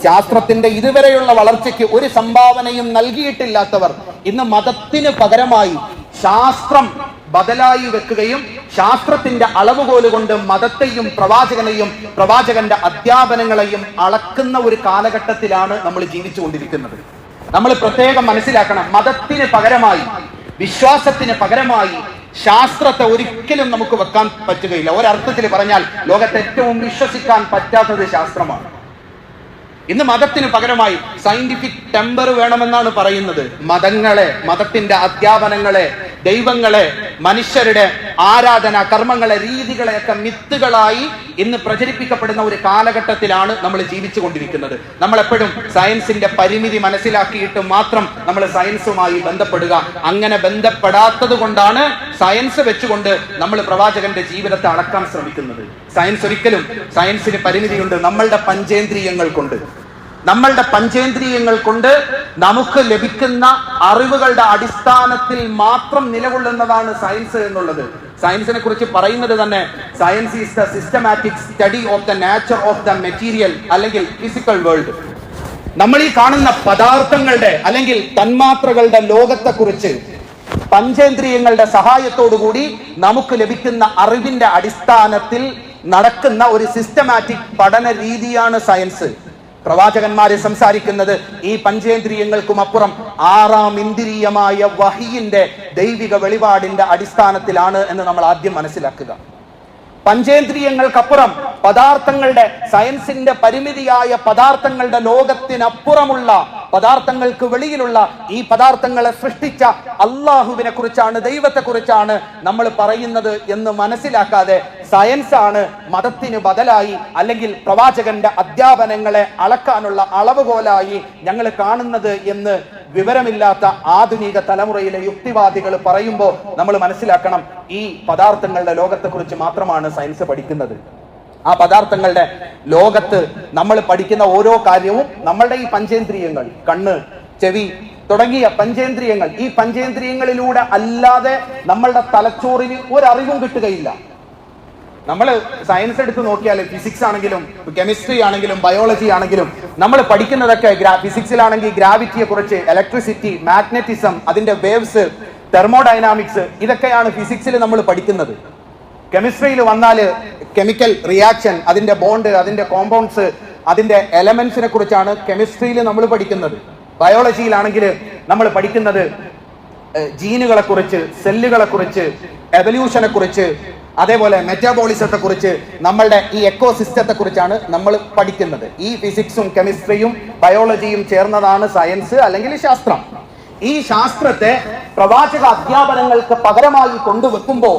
ശാസ്ത്രത്തിന്റെ ഇതുവരെയുള്ള വളർച്ചയ്ക്ക് ഒരു സംഭാവനയും നൽകിയിട്ടില്ലാത്തവർ ഇന്ന് മതത്തിന് പകരമായി ശാസ്ത്രം ബദലായി വെക്കുകയും ശാസ്ത്രത്തിന്റെ അളവുകോല് കൊണ്ട് മതത്തെയും പ്രവാചകനെയും പ്രവാചകന്റെ അധ്യാപനങ്ങളെയും അളക്കുന്ന ഒരു കാലഘട്ടത്തിലാണ് നമ്മൾ ജീവിച്ചുകൊണ്ടിരിക്കുന്നത്. നമ്മൾ പ്രത്യേകം മനസ്സിലാക്കണം, മതത്തിന് പകരമായി, വിശ്വാസത്തിന് പകരമായി ശാസ്ത്രത്തെ ഒരിക്കലും നമുക്ക് വെക്കാൻ പറ്റുകയില്ല. ഒരർത്ഥത്തിൽ പറഞ്ഞാൽ ലോകത്ത് ഏറ്റവും വിശ്വസിക്കാൻ പറ്റാത്തത് ശാസ്ത്രമാണ്. ഇന്ന് മതത്തിന് പകരമായി സയന്റിഫിക് ടെമ്പർ വേണമെന്നാണ് പറയുന്നത്. മതങ്ങളെ, മതത്തിന്റെ അധ്യാപനങ്ങളെ, ദൈവങ്ങളെ, മനുഷ്യരുടെ ആരാധന കർമ്മങ്ങളെ, രീതികളെയൊക്കെ മിത്തുകളായി ഇന്ന് പ്രചരിപ്പിക്കപ്പെടുന്ന ഒരു കാലഘട്ടത്തിലാണ് നമ്മൾ ജീവിച്ചു കൊണ്ടിരിക്കുന്നത്. നമ്മളെപ്പോഴും സയൻസിന്റെ പരിമിതി മനസ്സിലാക്കിയിട്ട് മാത്രം നമ്മൾ സയൻസുമായി ബന്ധപ്പെടുക. അങ്ങനെ ബന്ധപ്പെടാത്തത് കൊണ്ടാണ് സയൻസ് വെച്ചുകൊണ്ട് നമ്മൾ പ്രവാചകന്റെ ജീവിതത്തെ അളക്കാൻ ശ്രമിക്കുന്നത്. സയൻസിന് പരിമിതിയുണ്ട്. നമ്മളുടെ പഞ്ചേന്ദ്രിയങ്ങൾ കൊണ്ട് നമുക്ക് ലഭിക്കുന്ന അറിവുകളുടെ അടിസ്ഥാനത്തിൽ മാത്രം നിലകൊള്ളുന്നതാണ് സയൻസ് എന്നുള്ളത്. സയൻസിനെ കുറിച്ച് പറയുന്നത് തന്നെ, science is the systematic study of the nature of the material അല്ലെങ്കിൽ ഫിസിക്കൽ വേൾഡ്. നമ്മൾ ഈ കാണുന്ന പദാർത്ഥങ്ങളുടെ അല്ലെങ്കിൽ തന്മാത്രകളുടെ ലോകത്തെക്കുറിച്ച് പഞ്ചേന്ദ്രിയങ്ങളുടെ സഹായത്തോടുകൂടി നമുക്ക് ലഭിക്കുന്ന അറിവിന്റെ അടിസ്ഥാനത്തിൽ നടക്കുന്ന ഒരു സിസ്റ്റമാറ്റിക് പഠന രീതിയാണ് സയൻസ്. പ്രവാചകന്മാരെ സംസാരിക്കുന്നത് ഈ പഞ്ചേന്ദ്രിയങ്ങൾക്കും അപ്പുറം 6ാം ഇന്ദ്രിയമായ വഹിയിന്റെ ദൈവിക വെളിപാടിന്റെ അടിസ്ഥാനത്തിലാണ് എന്ന് നമ്മൾ ആദ്യം മനസ്സിലാക്കുക. പഞ്ചേന്ദ്രിയങ്ങൾക്കപ്പുറം പദാർത്ഥങ്ങളുടെ, സയൻസിന്റെ പരിമിതിയായ പദാർത്ഥങ്ങളുടെ ലോകത്തിനപ്പുറമുള്ള, പദാർത്ഥങ്ങൾക്ക് വെളിയിലുള്ള ഈ പദാർത്ഥങ്ങളെ സൃഷ്ടിച്ച അള്ളാഹുവിനെ കുറിച്ചാണ്, ദൈവത്തെ കുറിച്ചാണ് നമ്മൾ പറയുന്നത് എന്ന് മനസ്സിലാക്കാതെ സയൻസ് ആണ് മതത്തിന് ബദലായി അല്ലെങ്കിൽ പ്രവാചകന്റെ അധ്യാപനങ്ങളെ അളക്കാനുള്ള അളവുകോലായി ഞങ്ങൾ കാണുന്നത് എന്ന് വിവരമില്ലാത്ത ആധുനിക തലമുറയിലെ യുക്തിവാദികൾ പറയുമ്പോൾ നമ്മൾ മനസ്സിലാക്കണം, ഈ പദാർത്ഥങ്ങളുടെ ലോകത്തെക്കുറിച്ച് മാത്രമാണ് സയൻസ് പഠിക്കുന്നത്. ആ പദാർത്ഥങ്ങളുടെ ലോകത്ത് നമ്മൾ പഠിക്കുന്ന ഓരോ കാര്യവും നമ്മളുടെ ഈ പഞ്ചേന്ദ്രിയങ്ങൾ, കണ്ണ്, ചെവി തുടങ്ങിയ പഞ്ചേന്ദ്രിയങ്ങൾ, ഈ പഞ്ചേന്ദ്രിയങ്ങളിലൂടെ അല്ലാതെ നമ്മളുടെ തലച്ചോറിന് ഒരറിവും കിട്ടുകയില്ല. നമ്മൾ സയൻസ് എടുത്ത് നോക്കിയാൽ ഫിസിക്സ് ആണെങ്കിലും കെമിസ്ട്രി ആണെങ്കിലും ബയോളജി ആണെങ്കിലും നമ്മൾ പഠിക്കുന്നതൊക്കെ, ഫിസിക്സിലാണെങ്കിൽ ഗ്രാവിറ്റിയെ കുറിച്ച്, ഇലക്ട്രിസിറ്റി, മാഗ്നറ്റിസം, അതിന്റെ വേവ്സ്, തെർമോഡൈനാമിക്സ്, ഇതൊക്കെയാണ് ഫിസിക്സിൽ നമ്മൾ പഠിക്കുന്നത്. കെമിസ്ട്രിയിൽ വന്നാൽ കെമിക്കൽ റിയാക്ഷൻ, അതിന്റെ ബോണ്ട്, അതിന്റെ കോമ്പൗണ്ട്സ്, അതിന്റെ എലമെന്റ്സിനെ കുറിച്ചാണ് കെമിസ്ട്രിയിൽ നമ്മൾ പഠിക്കുന്നത്. ബയോളജിയിലാണെങ്കിൽ നമ്മൾ പഠിക്കുന്നത് ജീനുകളെ കുറിച്ച്, സെല്ലുകളെ കുറിച്ച്, എവല്യൂഷനെ കുറിച്ച്, അതേപോലെ മെറ്റാബോളിസത്തെ കുറിച്ച്, നമ്മളുടെ ഈ എക്കോസിസ്റ്റത്തെ കുറിച്ചാണ് നമ്മൾ പഠിക്കുന്നത്. ഈ ഫിസിക്സും കെമിസ്ട്രിയും ബയോളജിയും ചേർന്നതാണ് സയൻസ് അല്ലെങ്കിൽ ശാസ്ത്രം. ഈ ശാസ്ത്രത്തെ പ്രവാചക അധ്യാപനങ്ങൾക്ക് പകരമായി കൊണ്ടുവെക്കുമ്പോ,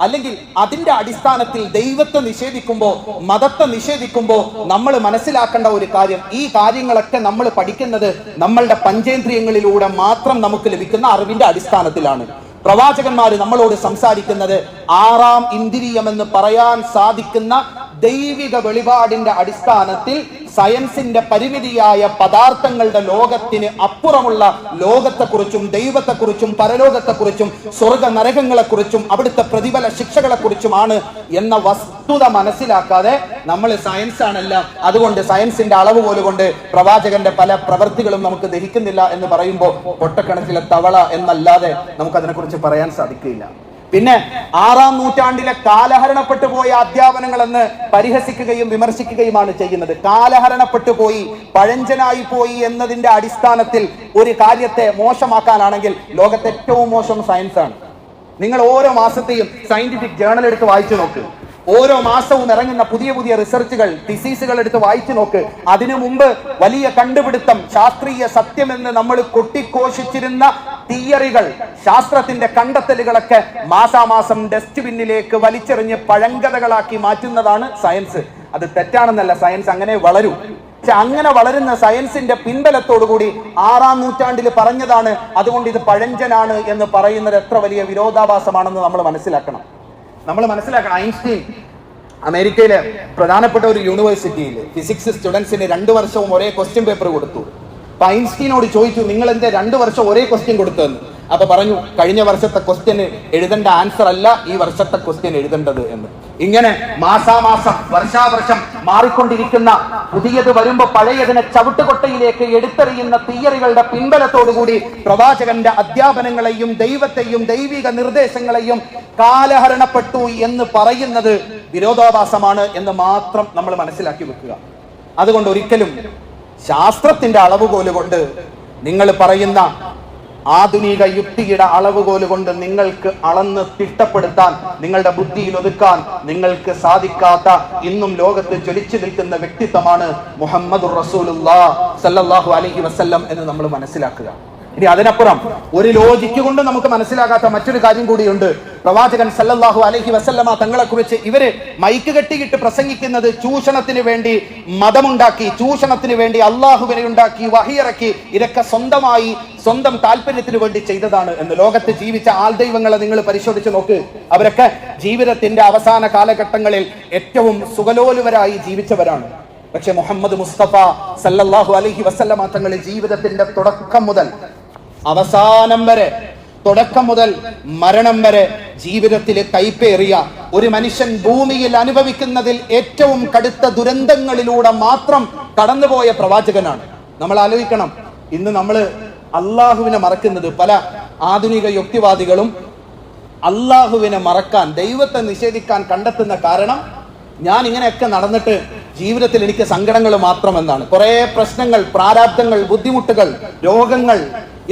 അല്ലെങ്കിൽ അതിന്റെ അടിസ്ഥാനത്തിൽ ദൈവത്തെ നിഷേധിക്കുമ്പോ, മതത്തെ നിഷേധിക്കുമ്പോ നമ്മൾ മനസ്സിലാക്കേണ്ട ഒരു കാര്യം, ഈ കാര്യങ്ങളൊക്കെ നമ്മൾ പഠിക്കുന്നത് നമ്മളുടെ പഞ്ചേന്ദ്രിയങ്ങളിലൂടെ മാത്രം നമുക്ക് ലഭിക്കുന്ന അറിവിന്റെ അടിസ്ഥാനത്തിലാണ്. പ്രവാചകന്മാര് നമ്മളോട് സംസാരിക്കുന്നത് ആറാം ഇന്ദ്രിയം എന്ന് പറയാൻ സാധിക്കുന്ന ദൈവിക വെളിപാടിന്റെ അടിസ്ഥാനത്തിൽ സയൻസിന്റെ പരിമിതിയായ പദാർത്ഥങ്ങളുടെ ലോകത്തിന് അപ്പുറമുള്ള ലോകത്തെക്കുറിച്ചും ദൈവത്തെക്കുറിച്ചും പരലോകത്തെക്കുറിച്ചും സ്വർഗ നരകങ്ങളെക്കുറിച്ചും അവിടുത്തെ പ്രതിഫല ശിക്ഷകളെക്കുറിച്ചുമാണ് എന്ന വസ്തുത മനസ്സിലാക്കാതെ നമ്മൾ സയൻസ് ആണല്ല, അതുകൊണ്ട് സയൻസിന്റെ അളവ് കൊണ്ട് പ്രവാചകന്റെ പല പ്രവൃത്തികളും നമുക്ക് ദഹിക്കുന്നില്ല എന്ന് പറയുമ്പോൾ പൊട്ടക്കണക്കിലെ തവള എന്നല്ലാതെ നമുക്ക് അതിനെക്കുറിച്ച് പറയാൻ സാധിക്കില്ല. പിന്നെ 6-ാം നൂറ്റാണ്ടിലെ കാലഹരണപ്പെട്ടു പോയ അധ്യാപനങ്ങൾ എന്ന് പരിഹസിക്കുകയും വിമർശിക്കുകയുമാണ് ചെയ്യുന്നത്. കാലഹരണപ്പെട്ടു പോയി, പഴഞ്ചനായി പോയി എന്നതിന്റെ അടിസ്ഥാനത്തിൽ ഒരു കാര്യത്തെ മോശമാക്കാനാണെങ്കിൽ ലോകത്തെ ഏറ്റവും മോശം സയൻസ് ആണ്. നിങ്ങൾ ഓരോ മാസത്തെയും സയന്റിഫിക് ജേർണൽ എടുത്ത് വായിച്ചു നോക്ക്. ഓരോ മാസവും ഇറങ്ങുന്ന പുതിയ പുതിയ റിസർച്ചുകൾ, തിസീസുകൾ എടുത്ത് വായിച്ചു നോക്ക്. അതിനു മുമ്പ് വലിയ കണ്ടുപിടുത്തം, ശാസ്ത്രീയ സത്യമെന്ന് നമ്മൾ കൊട്ടിഘോഷിച്ചിരുന്ന തിയറികൾ, ശാസ്ത്രത്തിന്റെ കണ്ടെത്തലുകളൊക്കെ മാസാമാസം ഡസ്റ്റ്ബിന്നിലേക്ക് വലിച്ചെറിഞ്ഞ് പഴങ്കഥകളാക്കി മാറ്റുന്നതാണ് സയൻസ്. അത് തെറ്റാണെന്നല്ല, സയൻസ് അങ്ങനെ വളരും. പക്ഷെ അങ്ങനെ വളരുന്ന സയൻസിന്റെ പിൻബലത്തോടുകൂടി 6-ാം നൂറ്റാണ്ടിൽ പറഞ്ഞതാണ്, അതുകൊണ്ട് ഇത് പഴഞ്ചനാണ് എന്ന് പറയുന്നത് എത്ര വലിയ വിരോധാഭാസമാണെന്ന് നമ്മൾ മനസ്സിലാക്കണം. ഐൻസ്റ്റീൻ അമേരിക്കയിലെ പ്രധാനപ്പെട്ട ഒരു യൂണിവേഴ്സിറ്റിയിൽ ഫിസിക്സ് സ്റ്റുഡൻസിന് 2 വർഷവും ഒരേ ക്വസ്റ്റ്യൻ പേപ്പർ കൊടുത്തു. അപ്പൊ ഐൻസ്റ്റീനോട് ചോദിച്ചു, നിങ്ങൾ എന്താ 2 വർഷം ഒരേ ക്വസ്റ്റ്യൻ കൊടുത്തതെന്ന്. അപ്പൊ പറഞ്ഞു, കഴിഞ്ഞ വർഷത്തെ ക്വസ്റ്റ്യന് എഴുതേണ്ട ആൻസർ അല്ല ഈ വർഷത്തെ ക്വസ്റ്റ്യൻ എഴുതേണ്ടത് എന്ന്. ഇങ്ങനെ മാസാമാസം വർഷാവർഷം മാറിക്കൊണ്ടിരിക്കുന്ന, പുതിയത് വരുമ്പോ പഴയതിനെ ചവിട്ടുകൊട്ടയിലേക്ക് എടുത്തെറിയുന്ന തിയറികളുടെ പിൻബലത്തോടുകൂടി പ്രവാചകന്റെ അധ്യാപനങ്ങളെയും ദൈവത്തെയും ദൈവിക നിർദ്ദേശങ്ങളെയും കാലഹരണപ്പെട്ടു എന്ന് പറയുന്നത് വിരോധാഭാസമാണ് എന്ന് മാത്രം നമ്മൾ മനസ്സിലാക്കി വെക്കുക. അതുകൊണ്ട് ഒരിക്കലും ശാസ്ത്രത്തിന്റെ അളവുകോല് കൊണ്ട്, നിങ്ങൾ പറയുന്ന ആധുനിക യുക്തിയുടെ അളവുകോല് കൊണ്ട് നിങ്ങൾക്ക് അളന്ന് തിട്ടപ്പെടുത്താൻ, നിങ്ങളുടെ ബുദ്ധിയിൽ ഒതുക്കാൻ നിങ്ങൾക്ക് സാധിക്കാത്ത ഇന്നും ലോകത്ത് ജ്വലിച്ചു നിൽക്കുന്ന വ്യക്തിത്വമാണ് മുഹമ്മദുർ റസൂലുള്ളാഹി സ്വല്ലല്ലാഹു അലൈഹി വസല്ലം എന്ന് നമ്മൾ മനസ്സിലാക്കുക. ഇനി അതിനപ്പുറം ഒരു ലോജിക്ക് കൊണ്ട് നമുക്ക് മനസ്സിലാകാത്ത മറ്റൊരു കാര്യം കൂടിയുണ്ട്. പ്രവാചകൻ സല്ലല്ലാഹു അലൈഹി വസല്ലമ തങ്ങളെ കുറിച്ച് ഇവര് മൈക്ക് കെട്ടിയിട്ട് പ്രസംഗിക്കുന്നത് ചൂഷണത്തിന് വേണ്ടി മതമുണ്ടാക്കി, ചൂഷണത്തിന് വേണ്ടി അള്ളാഹുവിനെ ഉണ്ടാക്കി, വഹിയിറക്കി, ഇതൊക്കെ സ്വന്തമായി സ്വന്തം താല്പര്യത്തിന് വേണ്ടി ചെയ്തതാണ് എന്ന്. ലോകത്ത് ജീവിച്ച ആൾ ദൈവങ്ങളെ നിങ്ങൾ പരിശോധിച്ച് നോക്ക്. അവരൊക്കെ ജീവിതത്തിന്റെ അവസാന കാലഘട്ടങ്ങളിൽ ഏറ്റവും സുഖലോലുവരായി ജീവിച്ചവരാണ്. പക്ഷെ മുഹമ്മദ് മുസ്തഫ സല്ലല്ലാഹു അലൈഹി വസല്ലമ തങ്ങൾ ജീവിതത്തിന്റെ തുടക്കം മുതൽ അവസാനം വരെ, തുടക്കം മുതൽ മരണം വരെ ജീവിതത്തിൽ കൈപ്പേറിയ ഒരു മനുഷ്യൻ ഭൂമിയിൽ അനുഭവിക്കുന്നതിൽ ഏറ്റവും കടുത്ത ദുരന്തങ്ങളിലൂടെ മാത്രം കടന്നുപോയ പ്രവാചകനാണ്. നമ്മൾ ആലോചിക്കണം, ഇന്ന് നമ്മൾ അള്ളാഹുവിനെ മറക്കുന്നത്, പല ആധുനിക യുക്തിവാദികളും അള്ളാഹുവിനെ മറക്കാൻ, ദൈവത്തെ നിഷേധിക്കാൻ കണ്ടെത്തുന്ന കാരണം, ഞാൻ ഇങ്ങനെയൊക്കെ നടന്നിട്ട് ജീവിതത്തിൽ എനിക്ക് സങ്കടങ്ങൾ മാത്രമെന്നാണ്. കുറെ പ്രശ്നങ്ങൾ, പ്രാരാബ്ദങ്ങൾ, ബുദ്ധിമുട്ടുകൾ, രോഗങ്ങൾ,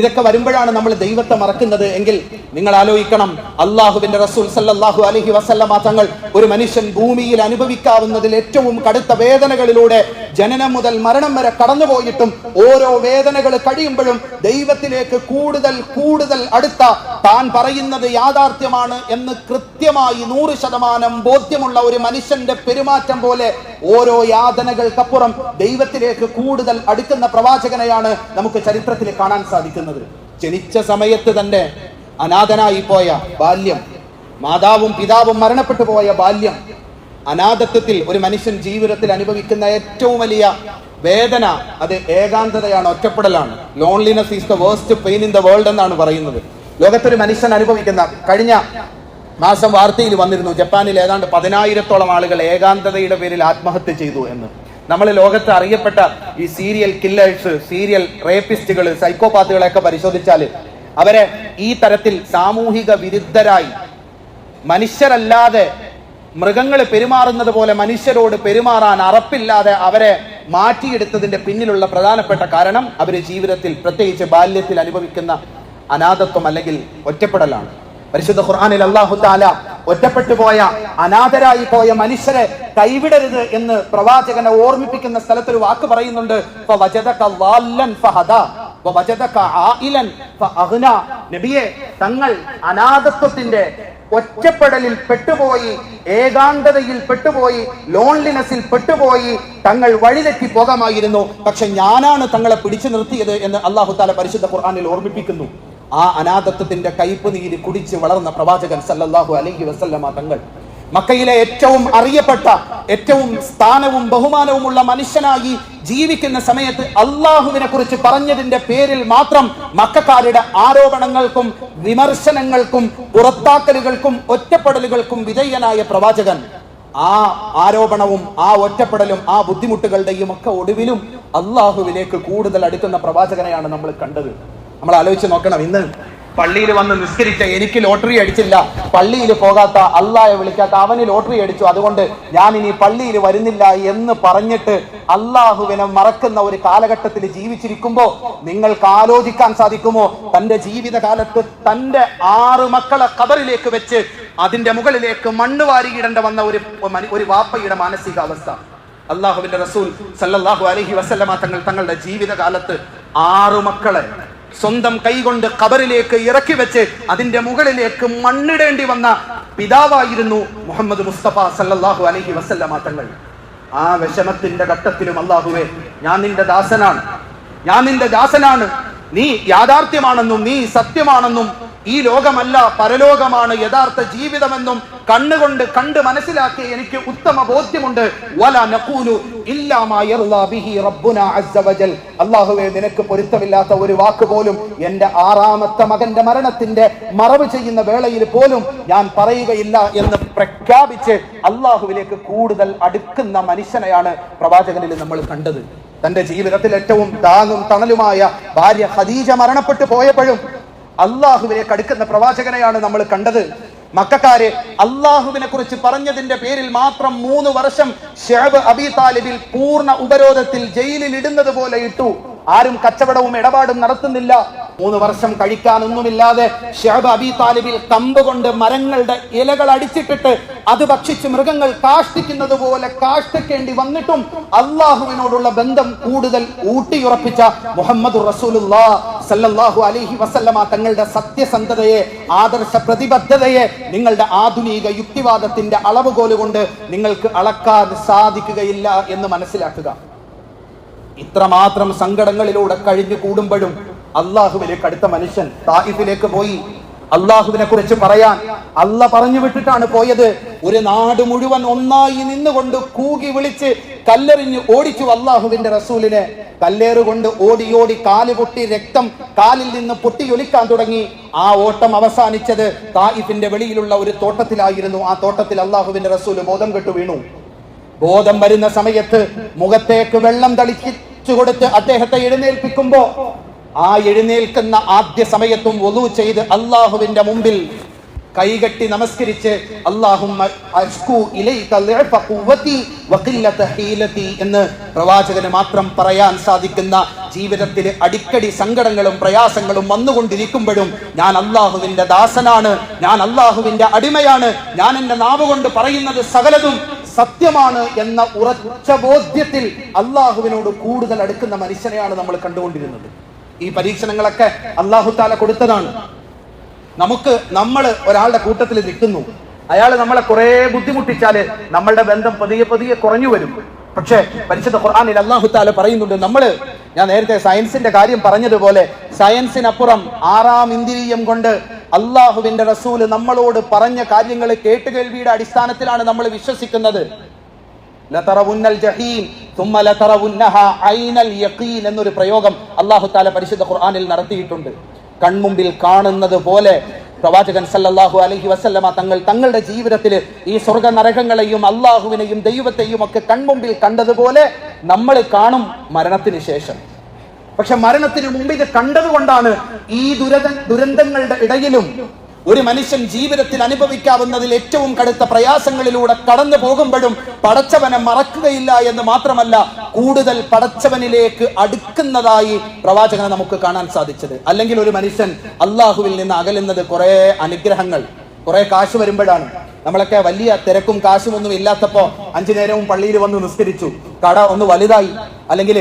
ഇതൊക്കെ വരുമ്പോഴാണ് നമ്മൾ ദൈവത്തെ മറക്കുന്നത് എങ്കിൽ നിങ്ങൾ ആലോചിക്കണം, അള്ളാഹുവിന്റെ റസൂൽ സല്ലല്ലാഹു അലൈഹി വസല്ലമ തങ്ങൾ ഒരു മനുഷ്യൻ ഭൂമിയിൽ അനുഭവിക്കാവുന്നതിൽ ഏറ്റവും കടുത്ത വേദനകളിലൂടെ ജനനം മുതൽ മരണം വരെ കടന്നുപോയിട്ടും ഓരോ വേദനകൾ കഴിയുമ്പോഴും ദൈവത്തിലേക്ക് കൂടുതൽ കൂടുതൽ അടുത്ത, താൻ പറയുന്നത് യാഥാർത്ഥ്യമാണ് എന്ന് കൃത്യമായി 100% ബോധ്യമുള്ള ഒരു മനുഷ്യന്റെ പെരുമാറ്റം പോലെ ഓരോ യാതനകൾക്കപ്പുറം ദൈവത്തിലേക്ക് കൂടുതൽ അടുക്കുന്ന പ്രവാചകനെയാണ് നമുക്ക് ചരിത്രത്തിൽ കാണാൻ സാധിക്കുന്നത്. ജനിച്ച സമയത്ത് തന്നെ അനാഥനായി പോയ ബാല്യം, മാതാവും പിതാവും മരണപ്പെട്ടു പോയ ബാല്യം, അനാഥത്വത്തിൽ ഒരു മനുഷ്യൻ ജീവിതത്തിൽ അനുഭവിക്കുന്ന ഏറ്റവും വലിയ വേദന അത് ഏകാന്തതയാണ്, ഒറ്റപ്പെടലാണ്. Loneliness is the worst pain in the world എന്നാണ് പറയുന്നത്. ലോകത്തൊരു മനുഷ്യൻ അനുഭവിക്കുന്ന, കഴിഞ്ഞ മാസം വാർത്തയിൽ വന്നിരുന്നു, ജപ്പാനിൽ ഏതാണ്ട് 10,000-ഓളം ആളുകൾ ഏകാന്തതയുടെ പേരിൽ ആത്മഹത്യ ചെയ്തു എന്ന്. നമ്മൾ ലോകത്ത് അറിയപ്പെട്ട ഈ സീരിയൽ കില്ലേഴ്സ്, സീരിയൽ റേപ്പിസ്റ്റുകൾ, സൈക്കോപാത്തുകളെയൊക്കെ പരിശോധിച്ചാൽ അവരെ ഈ തരത്തിൽ സാമൂഹിക വിരുദ്ധരായി, മനുഷ്യരല്ലാതെ മൃഗങ്ങൾ പെരുമാറുന്നത് പോലെ മനുഷ്യരോട് പെരുമാറാൻ അറപ്പില്ലാതെ അവരെ മാറ്റിയെടുത്തതിന്റെ പിന്നിലുള്ള പ്രധാനപ്പെട്ട കാരണം അവര് ജീവിതത്തിൽ, പ്രത്യേകിച്ച് ബാല്യത്തിൽ അനുഭവിക്കുന്ന അനാഥത്വം അല്ലെങ്കിൽ ഒറ്റപ്പെടലാണ്. പരിശുദ്ധ ഖുർആനിൽ അല്ലാഹു തആല ഒറ്റപ്പെട്ടു പോയ, അനാഥരായി പോയ മനുഷ്യരെ കൈവിടരുത് എന്ന് പ്രവാചകനെ ഓർമ്മിപ്പിക്കുന്ന സ്ഥലത്തൊരു വാക്ക് പറയുന്നുണ്ട്, നബിയെ, തങ്ങൾ അനാഥത്വത്തിന്റെ ഒറ്റപ്പെടലിൽ പെട്ടുപോയി, ഏകാന്തതയിൽ പെട്ടുപോയി, ലോൺലിനെസ്സിൽ പെട്ടുപോയി തങ്ങൾ വഴിതെറ്റി പോകാമായിരുന്നു. പക്ഷെ ഞാനാണ് തങ്ങളെ പിടിച്ചു നിർത്തിയത് എന്ന് അല്ലാഹു തആല പരിശുദ്ധ ഖുർആനിൽ ഓർമ്മിപ്പിക്കുന്നു. ആ അനാഥത്വത്തിന്റെ കയ്പ് നീര് കുടിച്ച് വളർന്ന പ്രവാചകൻ സല്ലല്ലാഹു അലൈഹി വസല്ലമ തങ്ങൾ മക്കയിലെ ഏറ്റവും അറിയപ്പെട്ട, ഏറ്റവും സ്ഥാനവും ബഹുമാനവുമുള്ള മനുഷ്യനായി ജീവിക്കുന്ന സമയത്ത് അള്ളാഹുവിനെ കുറിച്ച് പറഞ്ഞതിന്റെ പേരിൽ മാത്രം മക്കക്കാരുടെ ആരോപണങ്ങൾക്കും വിമർശനങ്ങൾക്കും പുറത്താക്കലുകൾക്കും ഒറ്റപ്പെടലുകൾക്കും വിധേയനായ പ്രവാചകൻ ആ ആരോപണവും ആ ഒറ്റപ്പെടലും ആ ബുദ്ധിമുട്ടുകളുടെയും ഒക്കെ ഒടുവിലും അള്ളാഹുവിലേക്ക് കൂടുതൽ അടുക്കുന്ന പ്രവാചകനെയാണ് നമ്മൾ കണ്ടത്. നമ്മൾ ആലോചിച്ച് നോക്കണം. ഇന്ന് പള്ളിയിൽ വന്ന് നിസ്കരിച്ച എനിക്ക് ലോട്ടറി അടിച്ചില്ല, പള്ളിയിൽ പോകാത്ത, അള്ളാഹെ വിളിക്കാത്ത അവന് ലോട്ടറി അടിച്ചു, അതുകൊണ്ട് ഞാൻ ഇനി പള്ളിയിൽ വരുന്നില്ല എന്ന് പറഞ്ഞിട്ട് അള്ളാഹുവിനെ മറക്കുന്ന ഒരു കാലഘട്ടത്തിൽ ജീവിച്ചിരിക്കുമ്പോ നിങ്ങൾക്ക് ആലോചിക്കാൻ സാധിക്കുമോ തന്റെ ജീവിതകാലത്ത് തന്റെ 6 മക്കളെ ഖബറിലേക്ക് വെച്ച് അതിന്റെ മുകളിലേക്ക് മണ്ണ് വാരിയിടേണ്ട വന്ന ഒരു വാപ്പയുടെ മാനസികാവസ്ഥ? അള്ളാഹുവിന്റെ റസൂൽ സല്ലല്ലാഹു അലൈഹി വസല്ലമ തങ്ങളുടെ ജീവിതകാലത്ത് 6 മക്കളെ സ്വന്തം കൈകൊണ്ട് ഖബറിലേക്ക് ഇറക്കി വെച്ച് അതിന്റെ മുകളിലേക്ക് മണ്ണിടേണ്ടി വന്ന പിതാവായിരുന്നു മുഹമ്മദ് മുസ്തഫ സല്ലല്ലാഹു അലൈഹി വസല്ലമ തങ്ങൾ. ആ വിഷമത്തിന്റെ ഘട്ടത്തിലും അല്ലാഹുവേ, ഞാൻ നിന്റെ ദാസനാണ്, നീ യാഥാർത്ഥ്യമാണെന്നും നീ സത്യമാണെന്നും ഈ ലോകമല്ല പരലോകമാണ് യഥാർത്ഥ ജീവിതമെന്നും കണ്ണുകൊണ്ട് കണ്ട് മനസ്സിലാക്കി എനിക്ക് ഉത്തമ ബോധ്യമുണ്ട്. വലാ നഖൂലു ഇല്ലാ മാ യർളാ ബിഹി റബ്ബുനാ അസ്സ വജൽ. അല്ലാഹുവേ, നിനക്ക് പൊരുത്തമില്ലാത്ത ഒരു വാക്ക് പോലും എന്റെ 6ാമത്തെ മകന്റെ മരണത്തിന്റെ മറവ് ചെയ്യുന്ന വേളയിൽ പോലും ഞാൻ പറയുകയില്ല എന്ന് പ്രഖ്യാപിച്ച് അല്ലാഹുവിലേക്ക് കൂടുതൽ അടുക്കുന്ന മനുഷ്യനെയാണ് പ്രവാചകനിൽ നമ്മൾ കണ്ടത്. തന്റെ ജീവിതത്തിൽ ഏറ്റവും താങ്ങും തണലുമായ ഭാര്യ ഖദീജ മരണപ്പെട്ടു പോയപ്പോഴും അള്ളാഹുവിലേക്ക് അടുക്കുന്ന പ്രവാചകനെയാണ് നമ്മൾ കണ്ടത്. മക്കക്കാരെ അള്ളാഹുവിനെ കുറിച്ച് പറഞ്ഞതിന്റെ പേരിൽ മാത്രം 3 വർഷം ശഅബ് അബീ താലിബിൽ പൂർണ്ണ ഉപരോധത്തിൽ ജയിലിൽ ഇടുന്നത് പോലെ ഇട്ടു. ആരും കച്ചവടവും ഇടപാടും നടത്തുന്നില്ല. 3 വർഷം കഴിക്കാനൊന്നുമില്ലാതെ ശഅബ് അബീ താലിബിൽ കമ്പ് കൊണ്ട് മരങ്ങളുടെ ഇലകൾ അടിച്ചിട്ടിട്ട് അത് ഭക്ഷിച്ച് മൃഗങ്ങൾ കാഷ്ടിക്കുന്നത് പോലെ കാഷ്ടിക്കേണ്ടി വന്നിട്ടും അള്ളാഹുവിനോടുള്ള ബന്ധം കൂടുതൽ ഊട്ടിയുറപ്പിച്ച മുഹമ്മദുർ റസൂലുള്ളാഹി സല്ലല്ലാഹു അലൈഹി വസല്ലമ തങ്ങളുടെ സത്യസന്ധതയെ, ആദർശ പ്രതിബദ്ധതയെ നിങ്ങളുടെ ആധുനിക യുക്തിവാദത്തിന്റെ അളവുകോല് കൊണ്ട് നിങ്ങൾക്ക് അളക്കാൻ സാധിക്കുകയില്ല എന്ന് മനസ്സിലാക്കുക. ഇത്രമാത്രം സങ്കടങ്ങളിലൂടെ കഴിഞ്ഞു കൂടുമ്പോഴും അള്ളാഹുവിലേക്ക് അടുത്ത മനുഷ്യൻ തായിഫിലേക്ക് പോയി. അള്ളാഹുവിനെ കുറിച്ച് പറയാൻ അല്ല പറഞ്ഞു വിട്ടിട്ടാണ് പോയത്. ഒരു നാട് മുഴുവൻ ഒന്നായി നിന്നുകൊണ്ട് കൂകി വിളിച്ച് കല്ലെറിഞ്ഞ് ഓടിച്ചു അള്ളാഹുവിന്റെ റസൂലിനെ. കല്ലേറുകൊണ്ട് ഓടി ഓടി കാല് പൊട്ടി രക്തം കാലിൽ നിന്ന് പൊട്ടിയൊലിക്കാൻ തുടങ്ങി. ആ ഓട്ടം അവസാനിച്ചത് തായിഫിന്റെ വെളിയിലുള്ള ഒരു തോട്ടത്തിലായിരുന്നു. ആ തോട്ടത്തിൽ അള്ളാഹുവിന്റെ റസൂല് ബോധം കെട്ടു വീണു. ബോധം വരുന്ന സമയത്ത് മുഖത്തേക്ക് വെള്ളം തളിച്ചു കൊടുത്ത് അദ്ദേഹത്തെ എഴുന്നേൽപ്പിക്കുമ്പോ ആ എഴുന്നേൽക്കുന്ന ആദ്യ സമയത്തും വുളു ചെയ്ത് അള്ളാഹുവിന്റെ മുമ്പിൽ കൈകെട്ടി നമസ്കരിച്ച് അല്ലാഹുമ്മ അശ്കു ഇലൈക ളിഅഫ ഖുവതി വഖില്ലത ഹീലതി എന്ന് പ്രവാചകന് മാത്രം പറയാൻ സാധിക്കുന്ന, ജീവിതത്തിൽ അടിക്കടി സങ്കടങ്ങളും പ്രയാസങ്ങളും വന്നുകൊണ്ടിരിക്കുമ്പോഴും ഞാൻ അള്ളാഹുവിന്റെ ദാസനാണ്, ഞാൻ അള്ളാഹുവിന്റെ അടിമയാണ്, ഞാൻ എന്റെ നാവ് കൊണ്ട് പറയുന്നത് സകലതും സത്യമാണ് എന്ന ഉറച്ച ബോധ്യത്തിൽ അള്ളാഹുവിനോട് കൂടുതൽ അടുക്കുന്ന മനുഷ്യനെയാണ് നമ്മൾ കണ്ടുകൊണ്ടിരുന്നത്. ഈ പരീക്ഷണങ്ങളൊക്കെ അല്ലാഹു തആല കൊടുത്തതാണ്. നമ്മൾ ഒരാളുടെ കൂട്ടത്തിൽ നിൽക്കുന്നു, അയാൾ നമ്മളെ കുറെ ബുദ്ധിമുട്ടിച്ചാല് നമ്മളുടെ ബന്ധം പതിയെ പതിയെ കുറഞ്ഞു വരും. പക്ഷേ പരിശുദ്ധ ഖുർആനിൽ അല്ലാഹു തആല പറയുന്നുണ്ട്, ഞാൻ നേരത്തെ സയൻസിന്റെ കാര്യം പറഞ്ഞതുപോലെ സയൻസിനപ്പുറം 6ാം ഇന്ദ്രിയം കൊണ്ട് അള്ളാഹുവിന്റെ റസൂല് നമ്മളോട് പറഞ്ഞ കാര്യങ്ങൾ കേട്ടുകേൾവിയുടെ അടിസ്ഥാനത്തിലാണ് നമ്മൾ വിശ്വസിക്കുന്നത്. ലതറവുന്നൽ ജഹീം തുമ്മ ലതറവുന്നഹാ ഐനൽ യഖീൻ എന്നൊരു പ്രയോഗം അല്ലാഹു തആല പരിശുദ്ധ ഖുർആനിൽ നടത്തിയിട്ടുണ്ട്. കൺമുമ്പിൽ കാണുന്നത് പോലെ പ്രവാചകൻ സല്ലല്ലാഹു അലൈഹി വസല്ലമ തങ്ങളുടെ ജീവിതത്തിൽ ഈ സ്വർഗ നരകങ്ങളെയും അള്ളാഹുവിനെയും ദൈവത്തെയും ഒക്കെ കൺമുമ്പിൽ കണ്ടതുപോലെ നമ്മൾ കാണും മരണത്തിന് ശേഷം. പക്ഷെ മരണത്തിന് മുമ്പ് ഇത് കണ്ടതുകൊണ്ടാണ് ഈ ദുരന്തങ്ങളുടെ ഇടയിലും ഒരു മനുഷ്യൻ ജീവിതത്തിൽ അനുഭവിക്കാവുന്നതിൽ ഏറ്റവും കടുത്ത പ്രയാസങ്ങളിലൂടെ കടന്നു പോകുമ്പോഴും പടച്ചവനെ മറക്കുകയില്ല എന്ന് മാത്രമല്ല, കൂടുതൽ പടച്ചവനിലേക്ക് അടുക്കുന്നതായി പ്രവാചകനെ നമുക്ക് കാണാൻ സാധിച്ചത്. അല്ലെങ്കിൽ ഒരു മനുഷ്യൻ അള്ളാഹുവിൽ നിന്ന് അകലുന്നത് കുറെ അനുഗ്രഹങ്ങൾ, കുറെ കാശ് വരുമ്പോഴാണ്. നമ്മളൊക്കെ വലിയ തിരക്കും കാശും ഒന്നും ഇല്ലാത്തപ്പോ 5 നേരവും പള്ളിയിൽ വന്ന് നിസ്കരിച്ചു, കട ഒന്ന് വലുതായി, അല്ലെങ്കിൽ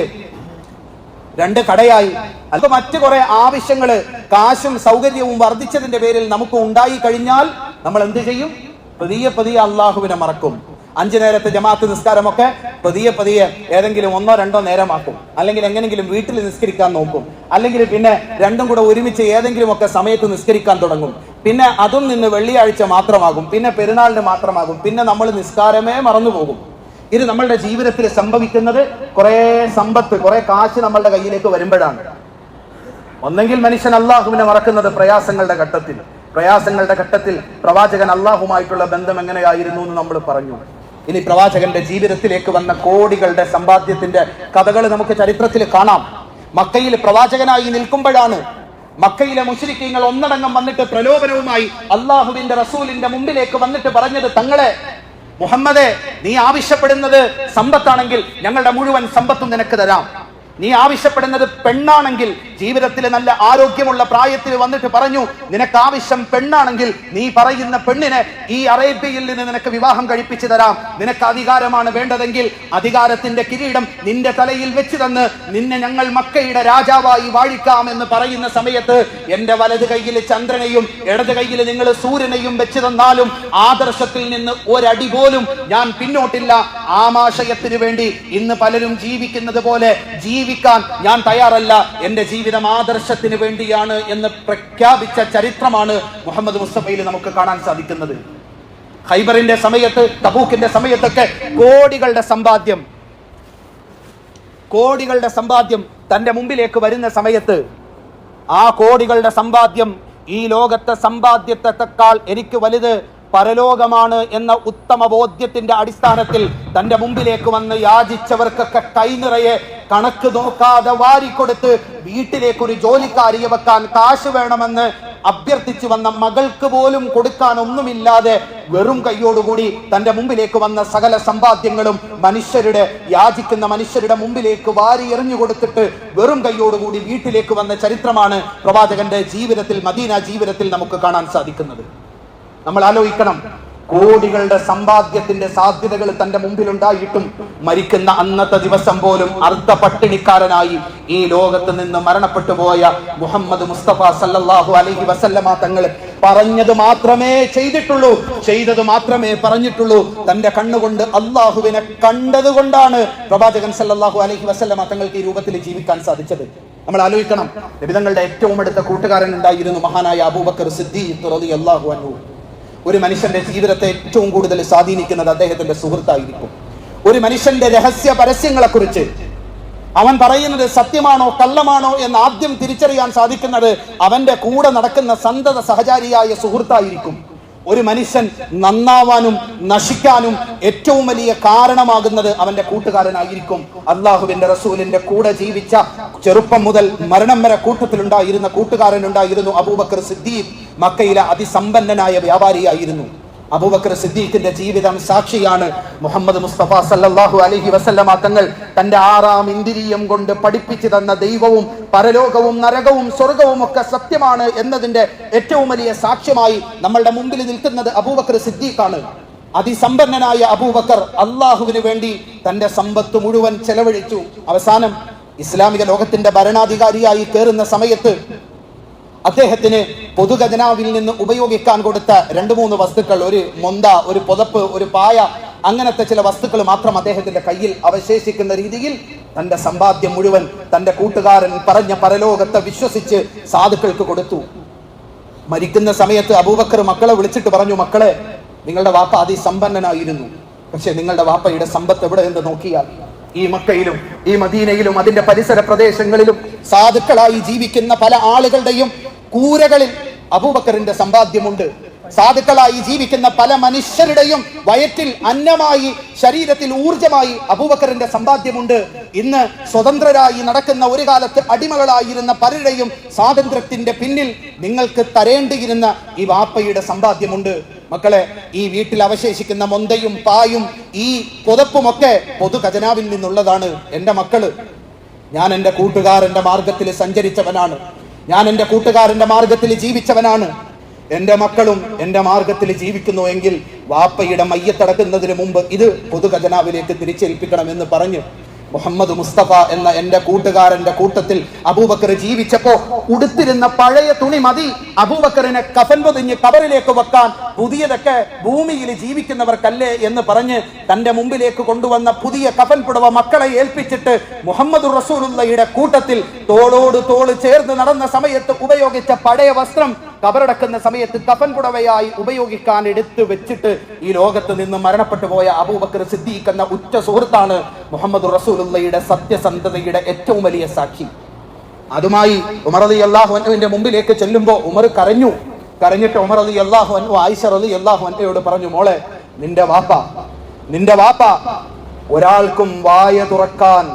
2 കടയായി. അത് മറ്റു കുറെ ആവശ്യങ്ങള്, കാശും സൗകര്യവും വർദ്ധിച്ചതിന്റെ പേരിൽ നമുക്ക് ഉണ്ടായി കഴിഞ്ഞാൽ നമ്മൾ എന്ത് ചെയ്യും? പതിയെ അള്ളാഹുവിനെ മറക്കും. 5 നേരത്തെ ജമാഅത്ത് നിസ്കാരമൊക്കെ പതിയെ ഏതെങ്കിലും 1-2 നേരമാക്കും. അല്ലെങ്കിൽ എങ്ങനെങ്കിലും വീട്ടിൽ നിസ്കരിക്കാൻ നോക്കും. അല്ലെങ്കിൽ പിന്നെ രണ്ടും കൂടെ ഒരുമിച്ച് ഏതെങ്കിലും ഒക്കെ സമയത്ത് നിസ്കരിക്കാൻ തുടങ്ങും. പിന്നെ അതും നിന്ന് വെള്ളിയാഴ്ച മാത്രമാകും, പിന്നെ പെരുന്നാളിന് മാത്രമാകും, പിന്നെ നമ്മൾ നിസ്കാരമേ മറന്നുപോകും. ഇത് നമ്മളുടെ ജീവിതത്തിൽ സംഭവിക്കുന്നത് കുറെ സമ്പത്ത്, കുറെ കാശ് നമ്മളുടെ കയ്യിലേക്ക് വരുമ്പോഴാണ്. ഒന്നെങ്കിൽ മനുഷ്യൻ അള്ളാഹുവിനെ മറക്കുന്നത് പ്രയാസങ്ങളുടെ ഘട്ടത്തിൽ പ്രവാചകൻ അള്ളാഹുമായിട്ടുള്ള ബന്ധം എങ്ങനെയായിരുന്നു എന്ന് നമ്മൾ പറഞ്ഞു. ഇനി പ്രവാചകന്റെ ജീവിതത്തിലേക്ക് വന്ന കോടികളുടെ സമ്പാദ്യത്തിന്റെ കഥകൾ നമുക്ക് ചരിത്രത്തിൽ കാണാം. മക്കയിൽ പ്രവാചകനായി നിൽക്കുമ്പോഴാണ് മക്കയിലെ മുശ്രിക്കീങ്ങൾ ഒന്നടങ്കം വന്നിട്ട് പ്രലോഭനവുമായി അള്ളാഹുവിന്റെ റസൂലിന്റെ മുമ്പിലേക്ക് വന്നിട്ട് പറഞ്ഞത്, തങ്ങളെ മുഹമ്മദേ, നീ ആവശ്യപ്പെടുന്നത് സമ്പത്താണെങ്കിൽ ഞങ്ങളുടെ മുഴുവൻ സമ്പത്തും നിനക്ക് തരാം. നീ ആവശ്യപ്പെടുന്നത് പെണ്ണാണെങ്കിൽ, ജീവിതത്തിൽ നല്ല ആരോഗ്യമുള്ള പ്രായത്തിൽ വന്നിട്ട് പറഞ്ഞു, നിനക്ക് ആവശ്യം പെണ്ണാണെങ്കിൽ നീ പറയുന്ന പെണ്ണിനെ ഈ അറേബ്യയിൽ നിന്ന് നിനക്ക് വിവാഹം കഴിപ്പിച്ചു തരാം. നിനക്ക് അധികാരമാണ് വേണ്ടതെങ്കിൽ അധികാരത്തിന്റെ കിരീടം നിന്റെ തലയിൽ വെച്ച് തന്ന് നിന്നെ ഞങ്ങൾ മക്കയുടെ രാജാവായി വാഴിക്കാം എന്ന് പറയുന്ന സമയത്ത് എന്റെ വലത് കൈയിൽ ചന്ദ്രനെയും ഇടത് കൈയിൽ നിങ്ങൾ സൂര്യനെയും വെച്ച് തന്നാലും ആദർശത്തിൽ നിന്ന് ഒരടി പോലും ഞാൻ പിന്നോട്ടില്ല. ആമാശയത്തിന് വേണ്ടി ഇന്ന് പലരും ജീവിക്കുന്നത് പോലെ ജീവിക്കാൻ ഞാൻ തയ്യാറല്ല. എന്റെ ജീവിതം ആദർശത്തിന് വേണ്ടിയാണ് എന്ന് പ്രഖ്യാപിച്ച ചരിത്രമാണ് മുഹമ്മദ് മുസ്തഫയിൽ നമുക്ക് കാണാൻ സാധിക്കുന്നത്. ഖൈബറിന്റെ സമയത്ത്, തബൂക്കിന്റെ സമയത്തൊക്കെ കോടികളുടെ സമ്പാദ്യം തന്റെ മുമ്പിലേക്ക് വരുന്ന സമയത്ത് ആ കോടികളുടെ സമ്പാദ്യം ഈ ലോകത്തെ സമ്പാദ്യത്തെക്കാൾ എനിക്ക് വലുത് പരലോകമാണ് എന്ന ഉത്തമ ബോധ്യത്തിന്റെ അടിസ്ഥാനത്തിൽ തന്റെ മുമ്പിലേക്ക് വന്ന് യാചിച്ചവർക്കൊക്കെ കൈനിറയെ കണക്ക് നോക്കാതെ വാരിക്കൊടുത്ത് വീട്ടിലേക്ക് ഒരു ജോലിക്കാരിയെ വെക്കാൻ കാശ് വേണമെന്ന് അഭ്യർത്ഥിച്ചു വന്ന മകൾക്ക് പോലും കൊടുക്കാൻ ഒന്നുമില്ലാതെ വെറും കൈയോടുകൂടി തന്റെ മുമ്പിലേക്ക് വന്ന സകല സമ്പാദ്യങ്ങളും യാചിക്കുന്ന മനുഷ്യരുടെ മുമ്പിലേക്ക് വാരി എറിഞ്ഞു കൊടുത്തിട്ട് വെറും കൈയോടുകൂടി വീട്ടിലേക്ക് വന്ന ചരിത്രമാണ് പ്രവാചകന്റെ ജീവിതത്തിൽ, മദീന ജീവിതത്തിൽ നമുക്ക് കാണാൻ സാധിക്കുന്നത്. നമ്മൾ ആലോചിക്കണം, കോടികളുടെ സമ്പാദ്യത്തിന്റെ സാധ്യതകൾ തന്റെ മുമ്പിലുണ്ടായിട്ടും മരിക്കുന്ന അന്നത്തെ ദിവസം പോലും അർദ്ധ പട്ടിണിക്കാരനായി ഈ ലോകത്ത് നിന്ന് മരണപ്പെട്ടു പോയ മുഹമ്മദ് മുസ്തഫ സല്ലല്ലാഹു അലൈഹി വസല്ലമ തങ്ങൾ പറഞ്ഞത് മാത്രമേ ചെയ്തിട്ടുള്ളൂ, ചെയ്തത് മാത്രമേ പറഞ്ഞിട്ടുള്ളൂ. തന്റെ കണ്ണുകൊണ്ട് അള്ളാഹുവിനെ കണ്ടതുകൊണ്ടാണ് പ്രവാചകൻ സല്ലല്ലാഹു അലൈഹി വസല്ലമ തങ്ങൾക്ക് ഈ രൂപത്തിൽ ജീവിക്കാൻ സാധിച്ചത്. നമ്മൾ ആലോചിക്കണം, നബിതങ്ങളുടെ ഏറ്റവും അടുത്ത കൂട്ടുകാരൻ ഉണ്ടായിരുന്നു മഹാനായ അബൂബക്കർ സിദ്ദീഖ് റളിയല്ലാഹു അൻഹു. ഒരു മനുഷ്യന്റെ ജീവിതത്തെ ഏറ്റവും കൂടുതൽ സ്വാധീനിക്കുന്നത് അദ്ദേഹത്തിന്റെ സുഹൃത്തായിരിക്കും. ഒരു മനുഷ്യന്റെ രഹസ്യ പരസ്യങ്ങളെ കുറിച്ച് അവൻ പറയുന്നത് സത്യമാണോ കള്ളമാണോ എന്ന് ആദ്യം തിരിച്ചറിയാൻ സാധിക്കുന്നത് അവന്റെ കൂടെ നടക്കുന്ന സന്തത സഹചാരിയായ സുഹൃത്തായിരിക്കും. ഒരു മനുഷ്യൻ നന്നാവാനും നശിക്കാനും ഏറ്റവും വലിയ കാരണമാകുന്നത് അവന്റെ കൂട്ടുകാരനായിരിക്കും. അള്ളാഹുവിന്റെ റസൂലിന്റെ കൂടെ ജീവിച്ച, ചെറുപ്പം മുതൽ മരണം വരെ കൂട്ടത്തിലുണ്ടായിരുന്ന കൂട്ടുകാരനുണ്ടായിരുന്നു അബൂബക്കർ സിദ്ദീഖ്. മക്കയിലെ അതിസമ്പന്നനായ വ്യാപാരിയായിരുന്നു. അബൂബക്കർ സിദ്ദീഖിന്റെ ജീവിതം സാക്ഷിയാണ്. മുഹമ്മദ് മുസ്തഫ സല്ലല്ലാഹു അലൈഹി വസല്ലമ തങ്ങൾ തന്റെ 6ാം ഇന്ദ്രിയം കൊണ്ട് പഠിപ്പിച്ചു തന്ന ദൈവവും പരലോകവും നരകവും സ്വർഗവും ഒക്കെ സത്യമാണ് എന്നതിന്റെ ഏറ്റവും വലിയ സാക്ഷ്യമായി നമ്മളുടെ മുമ്പിൽ നിൽക്കുന്നത് അബൂബക്കർ സിദ്ദീഖാണ്. അതിസമ്പന്നനായ അബൂബക്കർ അള്ളാഹുവിന് വേണ്ടി തന്റെ സമ്പത്ത് മുഴുവൻ ചെലവഴിച്ചു. അവസാനം ഇസ്ലാമിക ലോകത്തിന്റെ ഭരണാധികാരിയായി കയറുന്ന സമയത്ത് അദ്ദേഹത്തിന് പൊതുഖജനാവിൽ നിന്ന് ഉപയോഗിക്കാൻ കൊടുത്ത 2-3 വസ്തുക്കൾ, ഒരു മൊന്ത, ഒരു പുതപ്പ്, ഒരു പായ, അങ്ങനത്തെ ചില വസ്തുക്കൾ മാത്രം അദ്ദേഹത്തിന്റെ കയ്യിൽ അവശേഷിക്കുന്ന രീതിയിൽ തന്റെ സമ്പാദ്യം മുഴുവൻ തന്റെ കൂട്ടുകാരൻ പറഞ്ഞ പരലോകത്തെ വിശ്വസിച്ച് സാധുക്കൾക്ക് കൊടുത്തു. മരിക്കുന്ന സമയത്ത് അബൂബക്കർ മക്കളെ വിളിച്ചിട്ട് പറഞ്ഞു, മക്കളെ, നിങ്ങളുടെ വാപ്പ അതിസമ്പന്നനായിരുന്നു, പക്ഷെ നിങ്ങളുടെ വാപ്പയുടെ സമ്പത്ത് എവിടെ എന്ന് നോക്കിയാൽ ഈ മക്കയിലും ഈ മദീനയിലും അതിന്റെ പരിസര പ്രദേശങ്ങളിലും സാധുക്കളായി ജീവിക്കുന്ന പല ആളുകളുടെയും കൂരകളിൽ അബൂബക്കറിന്റെ സമ്പാദ്യമുണ്ട്. സാധുക്കളായി ജീവിക്കുന്ന പല മനുഷ്യരുടെയും വയറ്റിൽ അന്നമായി, ശരീരത്തിൽ ഊർജമായി അബൂബക്കറിന്റെ സമ്പാദ്യമുണ്ട്. ഇന്ന് സ്വതന്ത്രരായി നടക്കുന്ന, ഒരു കാലത്ത് അടിമകളായിരുന്ന പലരുടെയും സ്വാതന്ത്ര്യത്തിന്റെ പിന്നിൽ നിങ്ങൾക്ക് തരേണ്ടിയിരുന്ന ഈ വാപ്പയുടെ സമ്പാദ്യമുണ്ട്. മക്കളെ, ഈ വീട്ടിൽ അവശേഷിക്കുന്ന മൊന്തയും പായും ഈ പുതപ്പുമൊക്കെ പൊതു ഖജനാവിൽ നിന്നുള്ളതാണ്. എൻ്റെ മക്കള്, ഞാൻ എൻ്റെ കൂട്ടുകാരന്റെ മാർഗത്തിൽ സഞ്ചരിച്ചവനാണ്, ഞാൻ എൻ്റെ കൂട്ടുകാരന്റെ മാർഗത്തിൽ ജീവിച്ചവനാണ്. എൻ്റെ മക്കളും എൻ്റെ മാർഗത്തിൽ ജീവിക്കുന്നു എങ്കിൽ വാപ്പയുടെ മയ്യത്തടക്കുന്നതിന് മുമ്പ് ഇത് പൊതു ഖജനാവിലേക്ക് തിരിച്ചേൽപ്പിക്കണമെന്ന് പറഞ്ഞ് മുഹമ്മദ് മുസ്തഫ എന്ന എന്റെ കൂട്ടുകാരന്റെ കൂട്ടത്തിൽ അബൂബക്കർ ജീവിച്ചപ്പോ ഉടുത്തിരുന്ന പഴയ തുണി മതി അബൂബക്കറിനെ കഫൻ പൊതിഞ്ഞ് കബറിലേക്ക് വെക്കാൻ, പുതിയതൊക്കെ ഭൂമിയിൽ ജീവിക്കുന്നവർക്കല്ലേ എന്ന് പറഞ്ഞ് തന്റെ മുമ്പിലേക്ക് കൊണ്ടുവന്ന പുതിയ കഫൻ പുടവ മക്കളെ ഏൽപ്പിച്ചിട്ട് മുഹമ്മദ് റസൂലുള്ളാഹിയുടെ കൂട്ടത്തിൽ തോളോട് തോള് ചേർന്ന് നടന്ന സമയത്ത് ഉപയോഗിച്ച പഴയ വസ്ത്രം കബറടക്കുന്ന സമയത്ത് കഫൻ പുടവയായി ഉപയോഗിക്കാൻ എടുത്തു വെച്ചിട്ട് ഈ ലോകത്ത് നിന്ന് മരണപ്പെട്ടു പോയ അബൂബക്കർ സിദ്ദീഖ് എന്ന ഉറ്റ സുഹൃത്താണ് മുഹമ്മദ് റസൂലുള്ളാഹിയുടെ സത്യസന്ധതയുടെ ഏറ്റവും വലിയ സാക്ഷി. അതുമായി ഉമർ റളിയല്ലാഹു അൻഹുവിന്റെ മുമ്പിലേക്ക് ചെല്ലുമ്പോൾ ഉമർ കരഞ്ഞിട്ട് ഉമർ റളിയല്ലാഹു അൻഹു ആയിഷ റളിയല്ലാഹു അൻഹയോട് പറഞ്ഞു, മോളെ, നിന്റെ വാപ്പ ഒരാൾക്കും വായ തുറക്കാൻ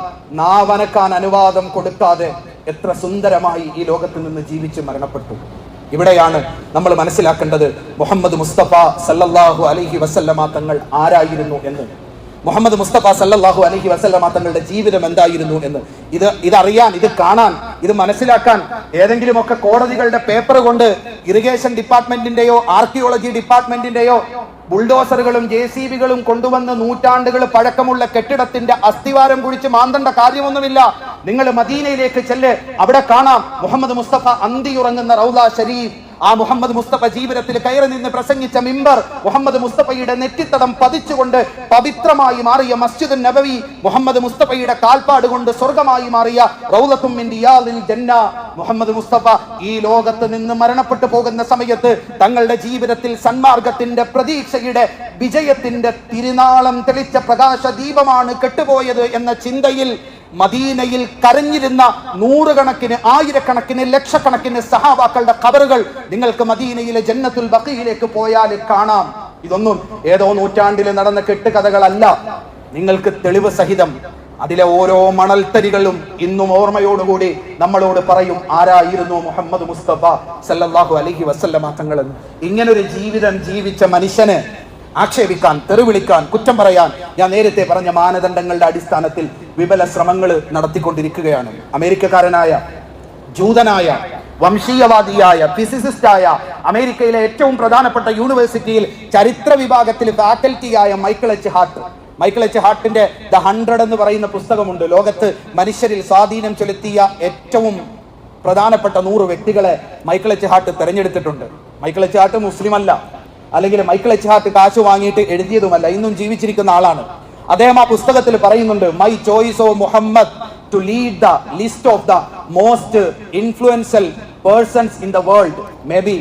നാവനക്കാൻ അനുവാദം കൊടുക്കാതെ എത്ര സുന്ദരമായി ഈ ലോകത്ത് നിന്ന് ജീവിച്ച് മരണപ്പെട്ടു. ഇവിടെയാണ് നമ്മൾ മനസ്സിലാക്കേണ്ടത് മുഹമ്മദ് മുസ്തഫ സല്ലല്ലാഹു അലൈഹി വസല്ലമ തങ്ങൾ ആരായിരുന്നു എന്ന്. മുഹമ്മദ് മുസ്തഫ സല്ലല്ലാഹു അലൈഹി വസല്ലമ തങ്ങളുടെ ജീവിതം എന്തായിരുന്നു എന്ന് ഇതറിയാൻ, ഇത് കാണാൻ, ഇത് മനസ്സിലാക്കാൻ ഏതെങ്കിലുമൊക്കെ കോടതികളുടെ പേപ്പർ കൊണ്ട് ഇറിഗേഷൻ ഡിപ്പാർട്ട്മെന്റിന്റെയോ ആർക്കിയോളജി ഡിപ്പാർട്ട്മെന്റിന്റെയോ ബുൾഡോസറുകളും JCBകളും കൊണ്ടുവന്ന് നൂറ്റാണ്ടുകൾ പഴക്കമുള്ള കെട്ടിടത്തിന്റെ അസ്ഥിവാരം കുഴിച്ച് മാന്തേണ്ട കാര്യമൊന്നുമില്ല. നിങ്ങൾ മദീനയിലേക്ക് ചെല്ല്, അവിടെ കാണാം മുഹമ്മദ് മുസ്തഫ അന്തിയുറങ്ങുന്ന റൗള ഷരീഫ്. ആ മുഹമ്മദ് മുസ്തഫ ജീവിതത്തിൽ കയറി നിന്ന് പ്രസംഗിച്ച മിമ്പർ, മുഹമ്മദ് മുസ്തഫയുടെ നെറ്റിത്തടം പതിച്ചുകൊണ്ട് പവിത്രമായി മാറിയ മസ്ജിദുൻ നബവി, മുഹമ്മദ് മുസ്തഫയുടെ കാൽപ്പാട് കൊണ്ട് സ്വർഗമായി മാറിയ റൗളത്തും മിൻ റിയാദിൽ ജന്ന. മുഹമ്മദ് മുസ്തഫ ഈ ലോകത്ത് നിന്ന് മരണപ്പെട്ടു പോകുന്ന സമയത്ത് തങ്ങളുടെ ജീവിതത്തിൽ സന്മാർഗത്തിന്റെ പ്രതീക്ഷയുടെ വിജയത്തിന്റെ തിരുനാളം തെളിച്ച പ്രകാശ ദീപമാണ് കെട്ടുപോയത് എന്ന ചിന്തയിൽ മദീനയിൽ കരഞ്ഞിരുന്ന നൂറുകണക്കിന്, ആയിരക്കണക്കിന്, ലക്ഷക്കണക്കിന് സഹാബാക്കളുടെ ഖബറുകൾ നിങ്ങൾക്ക് മദീനയിലെ ജന്നത്തുൽ ബഖീയിലേക്ക് പോയാൽ കാണാം. ഇതൊന്നും ഏതോ നൂറ്റാണ്ടിൽ നടന്ന കെട്ടുകഥകളല്ല. നിങ്ങൾക്ക് തെളിവ് സഹിതം അതിലെ ഓരോ മണൽത്തരികളും ഇന്നും ഓർമ്മയോടുകൂടി നമ്മളോട് പറയും ആരായിരുന്നു മുഹമ്മദ് മുസ്തഫ സല്ലല്ലാഹു അലൈഹി വസല്ലമ തങ്ങളെന്ന്. ഇങ്ങനൊരു ജീവിതം ജീവിച്ച മനുഷ്യന് ആക്ഷേപിക്കാൻ, തെറിവിളിക്കാൻ, കുറ്റം പറയാൻ ഞാൻ നേരത്തെ പറഞ്ഞ മാനദണ്ഡങ്ങളുടെ അടിസ്ഥാനത്തിൽ വിപുല ശ്രമങ്ങൾ നടത്തിക്കൊണ്ടിരിക്കുകയാണ്. അമേരിക്കക്കാരനായ, ജൂതനായ, വംശീയവാദിയായ, ഫിസിസിസ്റ്റായ, അമേരിക്കയിലെ ഏറ്റവും പ്രധാനപ്പെട്ട യൂണിവേഴ്സിറ്റിയിൽ ചരിത്ര വിഭാഗത്തിൽ ഫാക്കൽറ്റിയായ മൈക്കിൾ എച്ച് ഹാർട്ടിന്റെ ദ 100 എന്ന് പറയുന്ന പുസ്തകമുണ്ട്. ലോകത്ത് മനുഷ്യരിൽ സ്വാധീനം ചെലുത്തിയ ഏറ്റവും പ്രധാനപ്പെട്ട 100 വ്യക്തികളെ മൈക്കിൾ എച്ച് ഹാർട്ട് തെരഞ്ഞെടുത്തിട്ടുണ്ട്. മൈക്കിൾ എച്ച് ഹാർട്ട് മുസ്ലിം അല്ല, അല്ലെങ്കിൽ മൈക്കിൾ എച്ച് ഹാർട്ട് കാശ് വാങ്ങിയിട്ട് എഴുതിയതുമല്ല, ഇന്നും ജീവിച്ചിരിക്കുന്ന ആളാണ്. അദ്ദേഹം ആ പുസ്തകത്തിൽ പറയുന്നുണ്ട്, my choice of Muhammad to lead the list of the most influential persons in the world may be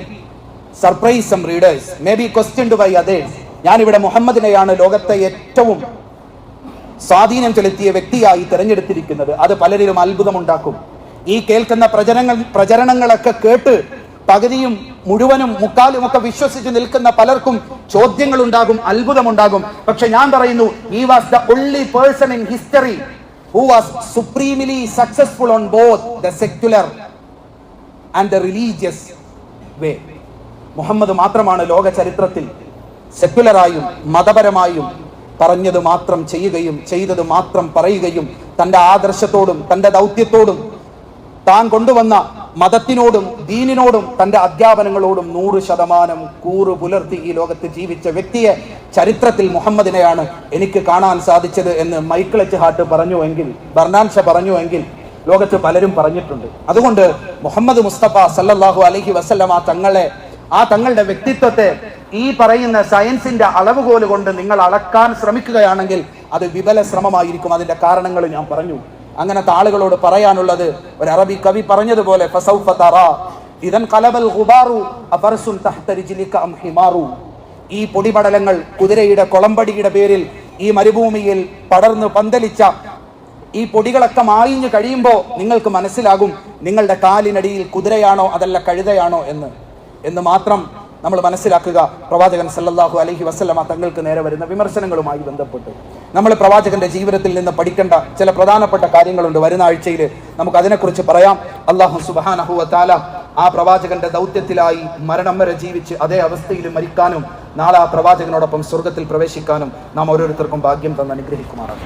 surprise some readers, may be questioned by others. ഞാനിവിടെ മുഹമ്മദിനെയാണ് ലോകത്തെ ഏറ്റവും സ്വാധീനം ചെലുത്തിയ വ്യക്തിയായി തിരഞ്ഞെടുത്തിരിക്കുന്നത്. അത് പലരിലും അത്ഭുതമുണ്ടാക്കും. ഈ കേൾക്കുന്ന പ്രചരണങ്ങളൊക്കെ കേട്ട് പകുതിയും മുഴുവനും മുക്കാലും ഒക്കെ വിശ്വസിച്ച് നിൽക്കുന്ന പലർക്കും ചോദ്യങ്ങൾ ഉണ്ടാകും, അത്ഭുതമുണ്ടാകും. പക്ഷെ ഞാൻ പറയുന്നു, he was the only person in history who was supremely successful on both the secular and the religious way. Muhammad മാത്രമാണ് ലോക ചരിത്രത്തിൽ സെക്യുലറായും മതപരമായും പറഞ്ഞത് മാത്രം ചെയ്യുകയും ചെയ്തത് മാത്രം പറയുകയും തന്റെ ആദർശത്തോടും തന്റെ ദൗത്യത്തോടും താൻ കൊണ്ടുവന്ന മതത്തിനോടും ദീനിനോടും തന്റെ അധ്യാപനങ്ങളോടും 100% കൂറ് പുലർത്തി ഈ ലോകത്ത് ജീവിച്ച വ്യക്തിയെ ചരിത്രത്തിൽ മുഹമ്മദിനെയാണ് എനിക്ക് കാണാൻ സാധിച്ചത് എന്ന് മൈക്കിൾ എച്ച് ഹാർട്ട് പറഞ്ഞുവെങ്കിൽ, ബർനാൻ ഷാ പറഞ്ഞുവെങ്കിൽ ലോകത്ത് പലരും പറഞ്ഞിട്ടുണ്ട്. അതുകൊണ്ട് മുഹമ്മദ് മുസ്തഫ സല്ലല്ലാഹു അലൈഹി വസല്ലമ തങ്ങളുടെ വ്യക്തിത്വത്തെ ഈ പറയുന്ന സയൻസിന്റെ അളവുകോല് കൊണ്ട് നിങ്ങൾ അളക്കാൻ ശ്രമിക്കുകയാണെങ്കിൽ അത് വിപുല ശ്രമമായിരിക്കും. അതിന്റെ കാരണങ്ങൾ ഞാൻ പറഞ്ഞു. അങ്ങനത്തെ ആളുകളോട് പറയാനുള്ളത്, ഒരു അറബി കവി പറഞ്ഞതുപോലെ, ഫസൗഫ തറാ ഇദൻ ഖലബൽ ഗുബാറു അഫർസുൻ തഹ്ത റിജ്ലിക അം ഹിമാറു. ഈ പൊടിപടലങ്ങൾ, കുതിരയുടെ കൊളമ്പടിയുടെ പേരിൽ ഈ മരുഭൂമിയിൽ പടർന്നു പന്തലിച്ച ഈ പൊടികളൊക്കെ മായിഞ്ഞു കഴിയുമ്പോൾ നിങ്ങൾക്ക് മനസ്സിലാകും നിങ്ങളുടെ കാലിനടിയിൽ കുതിരയാണോ അതല്ല കഴുതയാണോ എന്ന് മാത്രം നമ്മൾ മനസ്സിലാക്കുക. പ്രവാചകൻ സല്ലല്ലാഹു അലൈഹി വസല്ലമ തങ്ങൾക്ക് നേരെ വരുന്ന വിമർശനങ്ങളുമായി ബന്ധപ്പെട്ട് നമ്മൾ പ്രവാചകന്റെ ജീവിതത്തിൽ നിന്ന് പഠിക്കേണ്ട ചില പ്രധാനപ്പെട്ട കാര്യങ്ങളുണ്ട്. വരുന്ന ആഴ്ചയിൽ നമുക്ക് അതിനെക്കുറിച്ച് പറയാം. അല്ലാഹു സുബ്ഹാനഹു വ തആല ആ പ്രവാചകന്റെ ദൗത്യത്തിലായി മരണം വരെ ജീവിച്ച് അതേ അവസ്ഥയിൽ മരിക്കാനും നാളെ ആ പ്രവാചകനോടൊപ്പം സ്വർഗത്തിൽ പ്രവേശിക്കാനും നാം ഓരോരുത്തർക്കും ഭാഗ്യം തന്ന് അനുഗ്രഹിക്കുമാറാണ്.